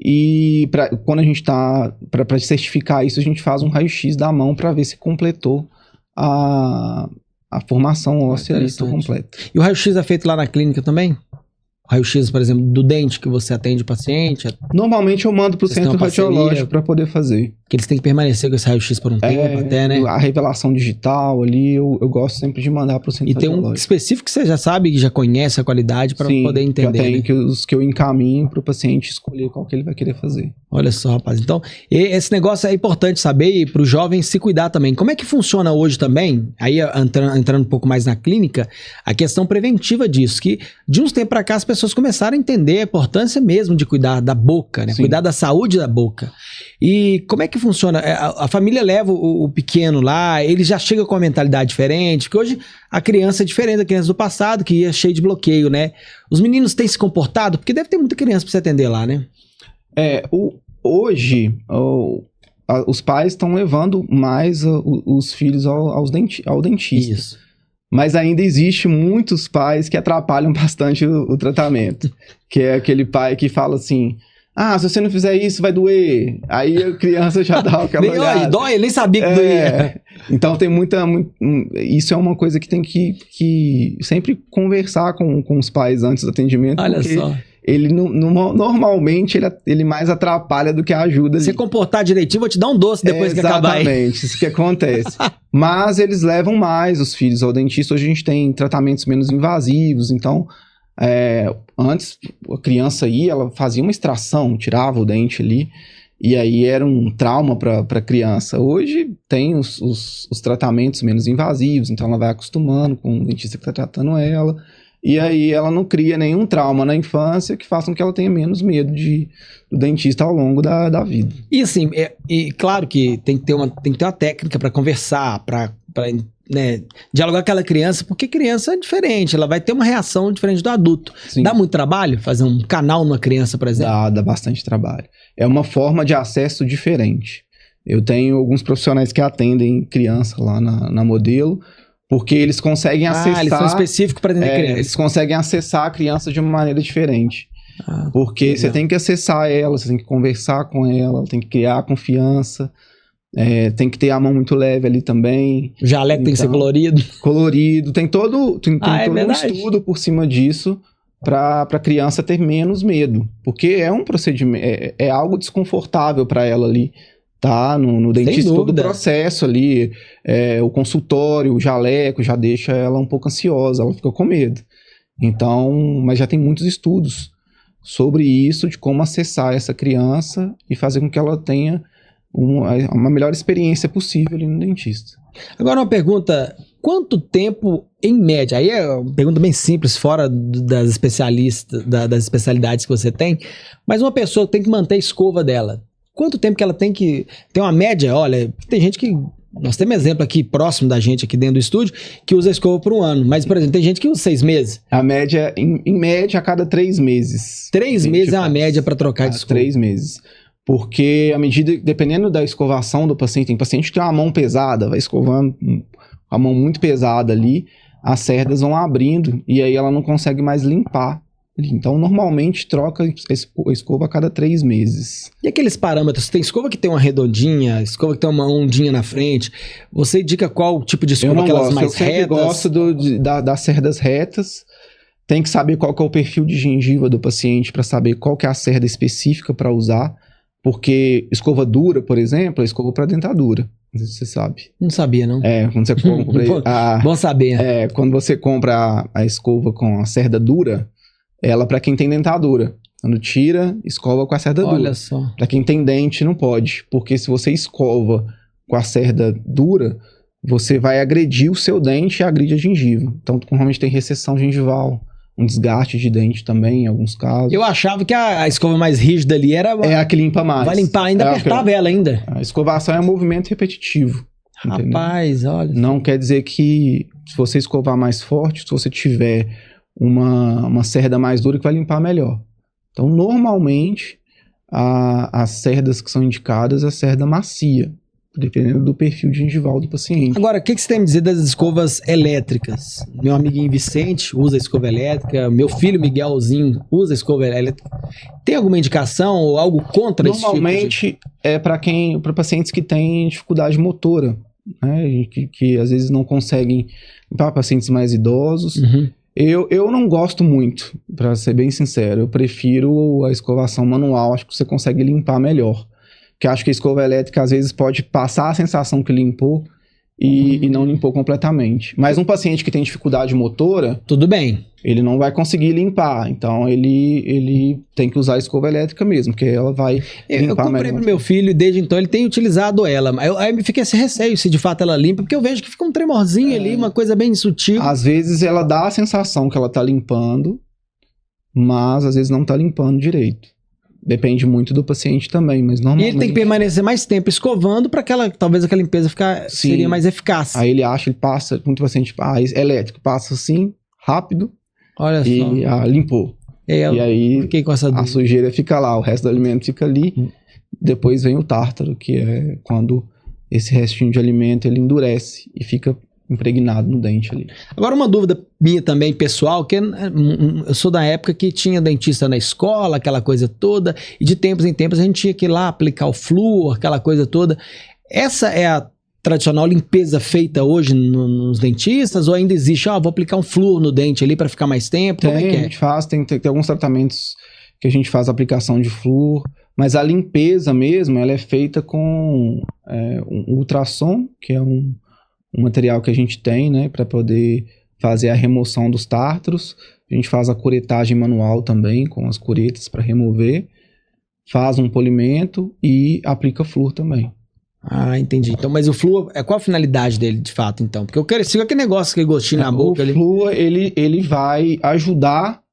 [SPEAKER 2] E quando a gente tá para certificar isso, a gente faz um raio-x da mão para ver se completou a formação óssea ali completa.
[SPEAKER 1] E o raio-x é feito lá na clínica também? raio-x, por exemplo, do dente que você atende o paciente?
[SPEAKER 2] Normalmente eu mando pro
[SPEAKER 1] Vocês têm
[SPEAKER 2] centro
[SPEAKER 1] uma parceria?
[SPEAKER 2] radiológico para poder fazer.
[SPEAKER 1] Que eles têm que permanecer com esse raio-x por um tempo até, né?
[SPEAKER 2] A revelação digital ali, eu gosto sempre de mandar pro centro
[SPEAKER 1] E tem um
[SPEAKER 2] radiológico.
[SPEAKER 1] específico que você já sabe, que já conhece a qualidade para poder entender.
[SPEAKER 2] Já tem
[SPEAKER 1] né?
[SPEAKER 2] que os que eu encaminho pro paciente escolher qual que ele vai querer fazer.
[SPEAKER 1] Olha só, rapaz. Então, esse negócio é importante saber e para o jovem se cuidar também. Como é que funciona hoje também, aí entrando um pouco mais na clínica, a questão preventiva disso, que de uns tempos para cá as pessoas começaram a entender a importância mesmo de cuidar da boca, né?
[SPEAKER 2] Sim.
[SPEAKER 1] Cuidar da saúde da boca. E como é que funciona? A família leva o pequeno lá, ele já chega com uma mentalidade diferente, porque hoje a criança é diferente da criança do passado, que ia cheio de bloqueio, né? Os meninos têm se comportado, porque deve ter muita criança para você atender lá, né?
[SPEAKER 2] Hoje, os pais estão levando mais os filhos ao dentista.
[SPEAKER 1] Isso.
[SPEAKER 2] Mas ainda existe muitos pais que atrapalham bastante o tratamento. Que é aquele pai que fala assim, se você não fizer isso, vai doer. Aí a criança já dá aquela olhada.
[SPEAKER 1] Dói, ele nem sabia que doía.
[SPEAKER 2] Então tem isso é uma coisa que tem que sempre conversar com os pais antes do atendimento.
[SPEAKER 1] Olha só.
[SPEAKER 2] Ele normalmente ele mais atrapalha do que ajuda.
[SPEAKER 1] Se você comportar direitinho, vou te dar um doce depois que acabar aí.
[SPEAKER 2] Exatamente, isso que acontece. Mas eles levam mais os filhos ao dentista. Hoje a gente tem tratamentos menos invasivos, então antes a criança ia, ela fazia uma extração, tirava o dente ali, e aí era um trauma para a criança. Hoje tem os tratamentos menos invasivos, então ela vai acostumando com o dentista que está tratando ela. E aí ela não cria nenhum trauma na infância que façam que ela tenha menos medo do dentista ao longo da vida.
[SPEAKER 1] E assim, claro que tem que ter uma técnica para conversar, para dialogar com aquela criança, porque criança é diferente, ela vai ter uma reação diferente do adulto.
[SPEAKER 2] Sim.
[SPEAKER 1] Dá muito trabalho fazer um canal numa criança, por exemplo?
[SPEAKER 2] Dá bastante trabalho. É uma forma de acesso diferente. Eu tenho alguns profissionais que atendem criança lá na Modelo, porque eles conseguem acessar...
[SPEAKER 1] eles são específicos para atender criança.
[SPEAKER 2] Eles conseguem acessar a criança de uma maneira diferente. Porque você tem que acessar ela, você tem que conversar com ela, tem que criar confiança, tem que ter a mão muito leve ali também.
[SPEAKER 1] O jaleco tem que ser colorido.
[SPEAKER 2] Colorido, tem todo um
[SPEAKER 1] verdade.
[SPEAKER 2] estudo por cima disso para a criança ter menos medo. Porque é um procedimento, é algo desconfortável para ela ali. Tá, no dentista, todo o processo ali, o consultório, o jaleco, já deixa ela um pouco ansiosa, ela fica com medo. Então, mas já tem muitos estudos sobre isso, de como acessar essa criança e fazer com que ela tenha uma melhor experiência possível ali no dentista.
[SPEAKER 1] Agora uma pergunta, quanto tempo em média, aí é uma pergunta bem simples, fora das especialidades que você tem, mas uma pessoa tem que manter a escova dela. Quanto tempo que ela tem que ter uma média? Olha, tem gente que... Nós temos exemplo aqui, próximo da gente, aqui dentro do estúdio, que usa a escova por um ano. Mas, por exemplo, tem gente que usa 6 meses.
[SPEAKER 2] A média, em média, a cada 3 meses.
[SPEAKER 1] 3 meses é uma média para trocar de escova.
[SPEAKER 2] 3 meses. Porque, dependendo da escovação do paciente, tem paciente que tem uma mão pesada, vai escovando com a mão muito pesada ali, as cerdas vão abrindo e aí ela não consegue mais limpar. Então, normalmente, troca a escova a cada 3 meses.
[SPEAKER 1] E aqueles parâmetros? Tem escova que tem uma redondinha, escova que tem uma ondinha na frente. Você indica qual tipo de escova? Aquelas mais retas?
[SPEAKER 2] Eu gosto das cerdas retas. Tem que saber qual que é o perfil de gengiva do paciente para saber qual que é a cerda específica para usar. Porque escova dura, por exemplo, é escova para dentadura. Não sei se você sabe.
[SPEAKER 1] Não sabia, não.
[SPEAKER 2] Quando você compra...
[SPEAKER 1] Bom saber.
[SPEAKER 2] Quando você compra a escova com a cerda dura... Ela para quem tem dentadura. Quando tira, escova com a cerda dura.
[SPEAKER 1] Olha só.
[SPEAKER 2] Para quem tem dente, não pode. Porque se você escova com a cerda dura, você vai agredir o seu dente e agride a gengiva. Então, normalmente tem recessão gengival, um desgaste de dente também, em alguns casos.
[SPEAKER 1] Eu achava que a escova mais rígida ali era...
[SPEAKER 2] É a que limpa mais.
[SPEAKER 1] Vai limpar ainda, apertava ela ainda.
[SPEAKER 2] A escovação é um movimento repetitivo.
[SPEAKER 1] Rapaz,
[SPEAKER 2] entendeu?
[SPEAKER 1] olha.
[SPEAKER 2] Não quer dizer que se você escovar mais forte, se você tiver... uma cerda mais dura que vai limpar melhor. Então, normalmente, as cerdas que são indicadas é a cerda macia, dependendo do perfil gengival do paciente.
[SPEAKER 1] Agora, o que você tem a dizer das escovas elétricas? Meu amiguinho Vicente usa a escova elétrica, meu filho Miguelzinho usa a escova elétrica. Tem alguma indicação ou algo contra esse tipo de...
[SPEAKER 2] Normalmente, é para pacientes que têm dificuldade motora, né? Que às vezes não conseguem limpar, pacientes mais idosos.
[SPEAKER 1] Uhum.
[SPEAKER 2] Eu não gosto muito, pra ser bem sincero. Eu prefiro a escovação manual, acho que você consegue limpar melhor. Porque acho que a escova elétrica, às vezes, pode passar a sensação que limpou e não limpou completamente. Mas um paciente que tem dificuldade motora,
[SPEAKER 1] Tudo bem.
[SPEAKER 2] ele não vai conseguir limpar. Então, ele tem que usar a escova elétrica mesmo, porque ela vai
[SPEAKER 1] Eu
[SPEAKER 2] limpar
[SPEAKER 1] comprei
[SPEAKER 2] melhor.
[SPEAKER 1] pro meu filho e desde então ele tem utilizado ela. Aí me fica esse receio se de fato ela limpa, porque eu vejo que fica um tremorzinho ali, uma coisa bem sutil.
[SPEAKER 2] Às vezes, ela dá a sensação que ela tá limpando, mas às vezes não tá limpando direito. Depende muito do paciente também, mas
[SPEAKER 1] E
[SPEAKER 2] normalmente...
[SPEAKER 1] ele tem que permanecer mais tempo escovando para talvez aquela limpeza
[SPEAKER 2] Sim.
[SPEAKER 1] seria mais eficaz.
[SPEAKER 2] Aí ele passa, muito paciente, elétrico, passa assim, rápido,
[SPEAKER 1] Olha só.
[SPEAKER 2] e limpou.
[SPEAKER 1] Eu
[SPEAKER 2] E aí
[SPEAKER 1] fiquei com essa
[SPEAKER 2] a
[SPEAKER 1] dúvida.
[SPEAKER 2] sujeira fica lá, o resto do alimento fica ali. Depois vem o tártaro, que é quando esse restinho de alimento ele endurece e fica impregnado no dente ali.
[SPEAKER 1] Agora uma dúvida minha também, pessoal, que eu sou da época que tinha dentista na escola, aquela coisa toda, e de tempos em tempos a gente tinha que ir lá aplicar o flúor, aquela coisa toda. Essa é a tradicional limpeza feita hoje nos dentistas, ou ainda existe, vou aplicar um flúor no dente ali para ficar mais tempo? Como é que
[SPEAKER 2] A
[SPEAKER 1] é?
[SPEAKER 2] gente faz, tem alguns tratamentos que a gente faz a aplicação de flúor, mas a limpeza mesmo, ela é feita com um ultrassom, que é um material que a gente tem, né, para poder fazer a remoção dos tártaros. A gente faz a curetagem manual também, com as curetas para remover, faz um polimento e aplica flúor também.
[SPEAKER 1] Ah, entendi. Então, mas o flúor, qual a finalidade dele, de fato, então? Porque eu quero sigo aquele negócio, aquele gostinho na boca ali.
[SPEAKER 2] O flúor, ele vai ajudar,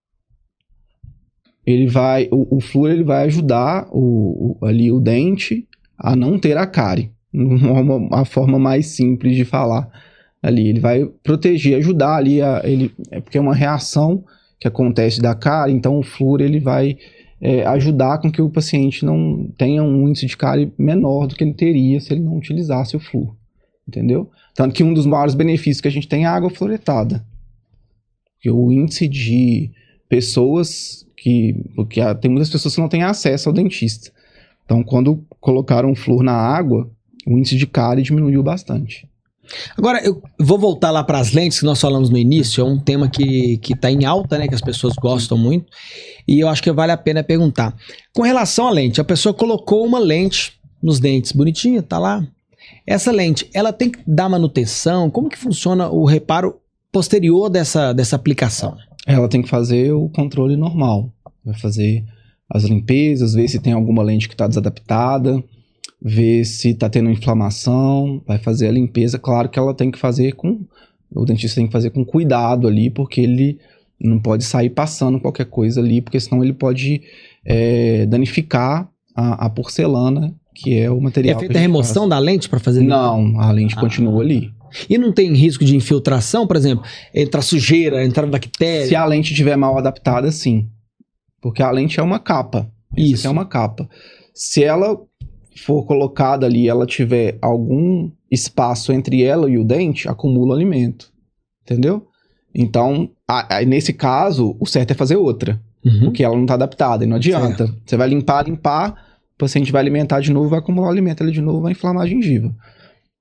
[SPEAKER 2] o flúor ele vai ajudar ali o dente a não ter a cárie. A forma mais simples de falar ali. Ele vai proteger, ajudar ali, porque é uma reação que acontece da cárie, então o flúor ele vai ajudar com que o paciente não tenha um índice de cárie menor do que ele teria se ele não utilizasse o flúor, entendeu? Tanto que um dos maiores benefícios que a gente tem é a água fluoretada. Porque o índice de pessoas porque tem muitas pessoas que não têm acesso ao dentista. Então, quando colocaram flúor na água, o índice de cárie diminuiu bastante.
[SPEAKER 1] Agora, eu vou voltar lá para as lentes que nós falamos no início, é um tema que está em alta, né, que as pessoas gostam muito, e eu acho que vale a pena perguntar. Com relação à lente, a pessoa colocou uma lente nos dentes, bonitinha, tá lá. Essa lente, ela tem que dar manutenção? Como que funciona o reparo posterior dessa aplicação?
[SPEAKER 2] Ela tem que fazer o controle normal, vai fazer as limpezas, ver se tem alguma lente que está desadaptada, ver se está tendo inflamação, vai fazer a limpeza. Claro que ela tem que fazer o dentista tem que fazer com cuidado ali, porque ele não pode sair passando qualquer coisa ali, porque senão ele pode danificar a porcelana, que é o material.
[SPEAKER 1] É feita a remoção da lente para fazer?
[SPEAKER 2] Não, a lente continua ali.
[SPEAKER 1] E não tem risco de infiltração, por exemplo? Entrar sujeira, entrar bactéria?
[SPEAKER 2] Se a lente estiver mal adaptada, sim. Porque a lente é uma capa.
[SPEAKER 1] Isso.
[SPEAKER 2] É uma capa. Se ela for colocada ali, ela tiver algum espaço entre ela e o dente, acumula alimento. Entendeu? Então, nesse caso, o certo é fazer outra. Porque ela não está adaptada e não adianta. Certo. Você vai limpar, o paciente vai alimentar de novo, vai acumular alimento ali de novo, vai inflamar a gengiva.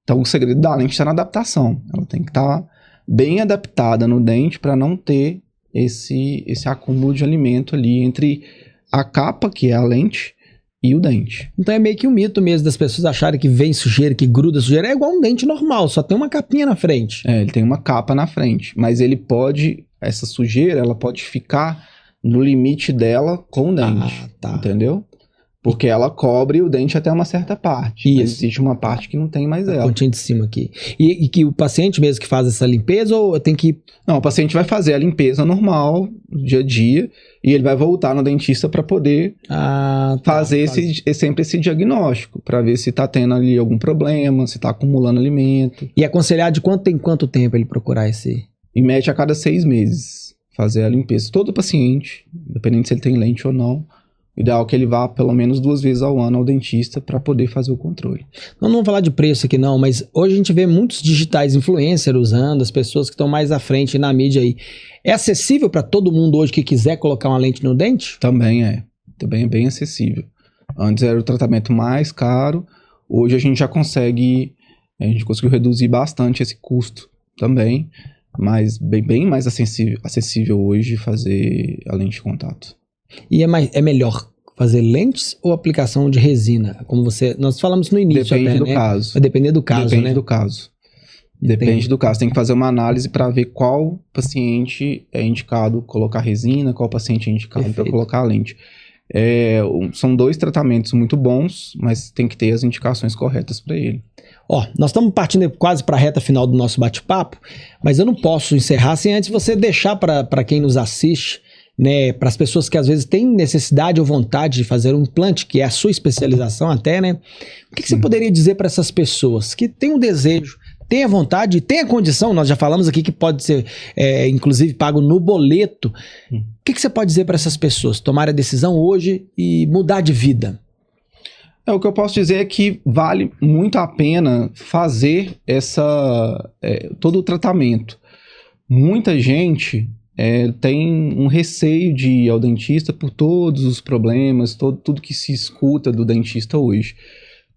[SPEAKER 2] Então, o segredo da lente está na adaptação. Ela tem que estar bem adaptada no dente para não ter esse acúmulo de alimento ali entre a capa, que é a lente, e o dente.
[SPEAKER 1] Então é meio que um mito mesmo das pessoas acharem que vem sujeira, que gruda sujeira. É igual um dente normal, só tem uma capinha na frente.
[SPEAKER 2] Ele tem uma capa na frente. Mas essa sujeira, ela pode ficar no limite dela com o dente.
[SPEAKER 1] Tá.
[SPEAKER 2] Entendeu? Porque ela cobre o dente até uma certa parte.
[SPEAKER 1] Isso.
[SPEAKER 2] Mas existe uma parte que não tem mais ela.
[SPEAKER 1] A pontinha de cima aqui. E que o paciente mesmo que faz essa limpeza ou tem que...
[SPEAKER 2] Não, o paciente vai fazer a limpeza normal, dia a dia, e ele vai voltar no dentista para poder fazer sempre esse diagnóstico, para ver se está tendo ali algum problema, se está acumulando alimento.
[SPEAKER 1] E aconselhar de quanto tempo ele procurar esse...
[SPEAKER 2] Em média, a cada 6 meses, fazer a limpeza. Todo paciente, independente se ele tem lente ou não, o ideal é que ele vá pelo menos 2 vezes ao ano ao dentista para poder fazer o controle.
[SPEAKER 1] Não vamos falar de preço aqui não, mas hoje a gente vê muitos digitais influencers usando, as pessoas que estão mais à frente na mídia aí. É acessível para todo mundo hoje que quiser colocar uma lente no dente?
[SPEAKER 2] Também é bem acessível. Antes era o tratamento mais caro, hoje a gente conseguiu reduzir bastante esse custo também. mas bem mais acessível hoje fazer a lente de contato.
[SPEAKER 1] E é melhor fazer lentes ou aplicação de resina? Como nós falamos no início.
[SPEAKER 2] Depende
[SPEAKER 1] até,
[SPEAKER 2] do
[SPEAKER 1] né?
[SPEAKER 2] caso.
[SPEAKER 1] Vai depender do caso,
[SPEAKER 2] Depende
[SPEAKER 1] né?
[SPEAKER 2] do caso. Depende do caso. Tem que fazer uma análise para ver qual paciente é indicado colocar resina, qual paciente é indicado para colocar a lente. São 2 tratamentos muito bons, mas tem que ter as indicações corretas para ele.
[SPEAKER 1] Ó, nós estamos partindo quase para a reta final do nosso bate-papo, mas eu não posso encerrar sem antes você deixar para quem nos assiste, né, para as pessoas que às vezes têm necessidade ou vontade de fazer um implante, que é a sua especialização até, né? O que você poderia dizer para essas pessoas que têm um desejo, têm a vontade, têm a condição, nós já falamos aqui que pode ser, inclusive, pago no boleto. O que você pode dizer para essas pessoas? Tomar a decisão hoje e mudar de vida?
[SPEAKER 2] O que eu posso dizer é que vale muito a pena fazer todo o tratamento. Muita gente tem um receio de ir ao dentista por todos os problemas, tudo que se escuta do dentista hoje.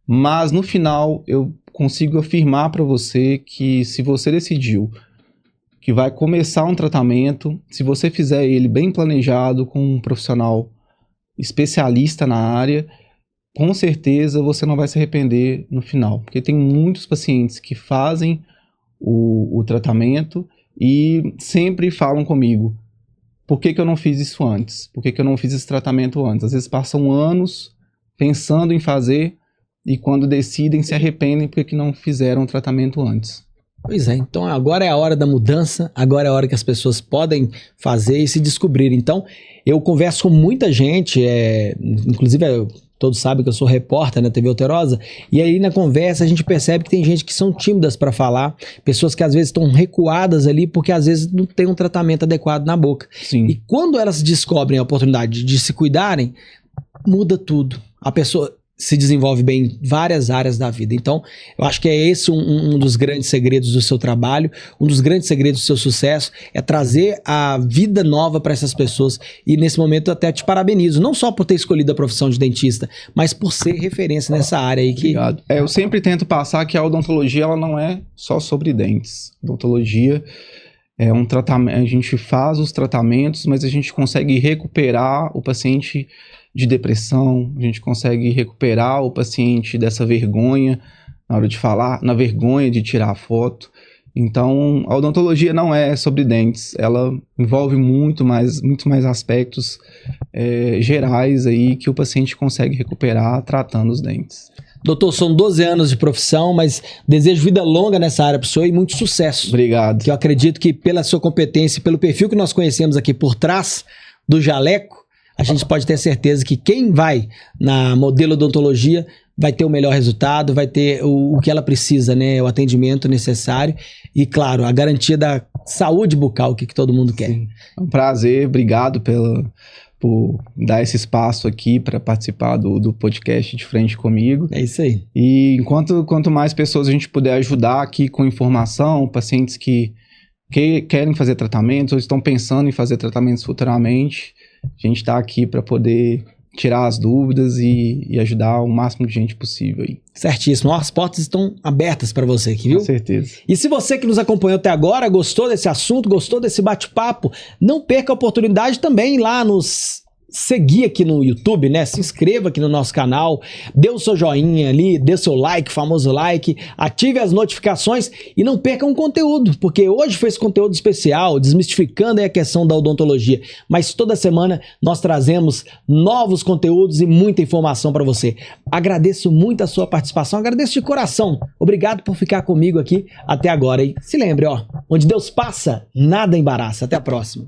[SPEAKER 2] Mas no final eu consigo afirmar para você que se você decidiu que vai começar um tratamento, se você fizer ele bem planejado com um profissional especialista na área, com certeza você não vai se arrepender no final. Porque tem muitos pacientes que fazem o tratamento e sempre falam comigo: por que eu não fiz isso antes? Por que eu não fiz esse tratamento antes? Às vezes passam anos pensando em fazer e quando decidem se arrependem porque não fizeram o tratamento antes.
[SPEAKER 1] Pois é, então agora é a hora da mudança, agora é a hora que as pessoas podem fazer e se descobrir. Então, eu converso com muita gente, inclusive todos sabem que eu sou repórter na TV Alterosa, e aí na conversa a gente percebe que tem gente que são tímidas para falar, pessoas que às vezes estão recuadas ali porque às vezes não tem um tratamento adequado na boca.
[SPEAKER 2] Sim.
[SPEAKER 1] E quando elas descobrem a oportunidade de se cuidarem, muda tudo. A pessoa se desenvolve bem em várias áreas da vida. Então, eu acho que é esse um dos grandes segredos do seu trabalho, um dos grandes segredos do seu sucesso, é trazer a vida nova para essas pessoas. E nesse momento eu até te parabenizo, não só por ter escolhido a profissão de dentista, mas por ser referência nessa área aí.
[SPEAKER 2] Obrigado. Eu sempre tento passar que a odontologia ela não é só sobre dentes. Odontologia é um tratamento, a gente faz os tratamentos, mas a gente consegue recuperar o paciente de depressão, a gente consegue recuperar o paciente dessa vergonha na hora de falar, na vergonha de tirar a foto. Então, a odontologia não é sobre dentes, ela envolve muito mais aspectos gerais aí que o paciente consegue recuperar tratando os dentes.
[SPEAKER 1] Doutor, são 12 anos de profissão, mas desejo vida longa nessa área para o senhor e muito sucesso.
[SPEAKER 2] Obrigado.
[SPEAKER 1] Que eu acredito que pela sua competência, pelo perfil que nós conhecemos aqui por trás do jaleco, a gente pode ter certeza que quem vai na Modelo Odontologia vai ter o melhor resultado, vai ter o que ela precisa, né? O atendimento necessário e, claro, a garantia da saúde bucal que todo mundo quer.
[SPEAKER 2] Sim. É um prazer, obrigado por dar esse espaço aqui para participar do podcast de frente comigo.
[SPEAKER 1] É isso aí.
[SPEAKER 2] E quanto mais pessoas a gente puder ajudar aqui com informação, pacientes que querem fazer tratamentos ou estão pensando em fazer tratamentos futuramente, a gente está aqui para poder tirar as dúvidas e ajudar o máximo de gente possível aí.
[SPEAKER 1] Certíssimo. As portas estão abertas para você aqui, viu?
[SPEAKER 2] Com certeza.
[SPEAKER 1] E se você que nos acompanhou até agora, gostou desse assunto, gostou desse bate-papo, não perca a oportunidade também lá nos seguir aqui no YouTube, né? Se inscreva aqui no nosso canal, dê o seu joinha ali, dê o seu like, famoso like, ative as notificações e não perca um conteúdo, porque hoje foi esse conteúdo especial, desmistificando aí a questão da odontologia, mas toda semana nós trazemos novos conteúdos e muita informação para você. Agradeço muito a sua participação, agradeço de coração. Obrigado por ficar comigo aqui até agora. E se lembre, ó, onde Deus passa, nada embaraça. Até a próxima.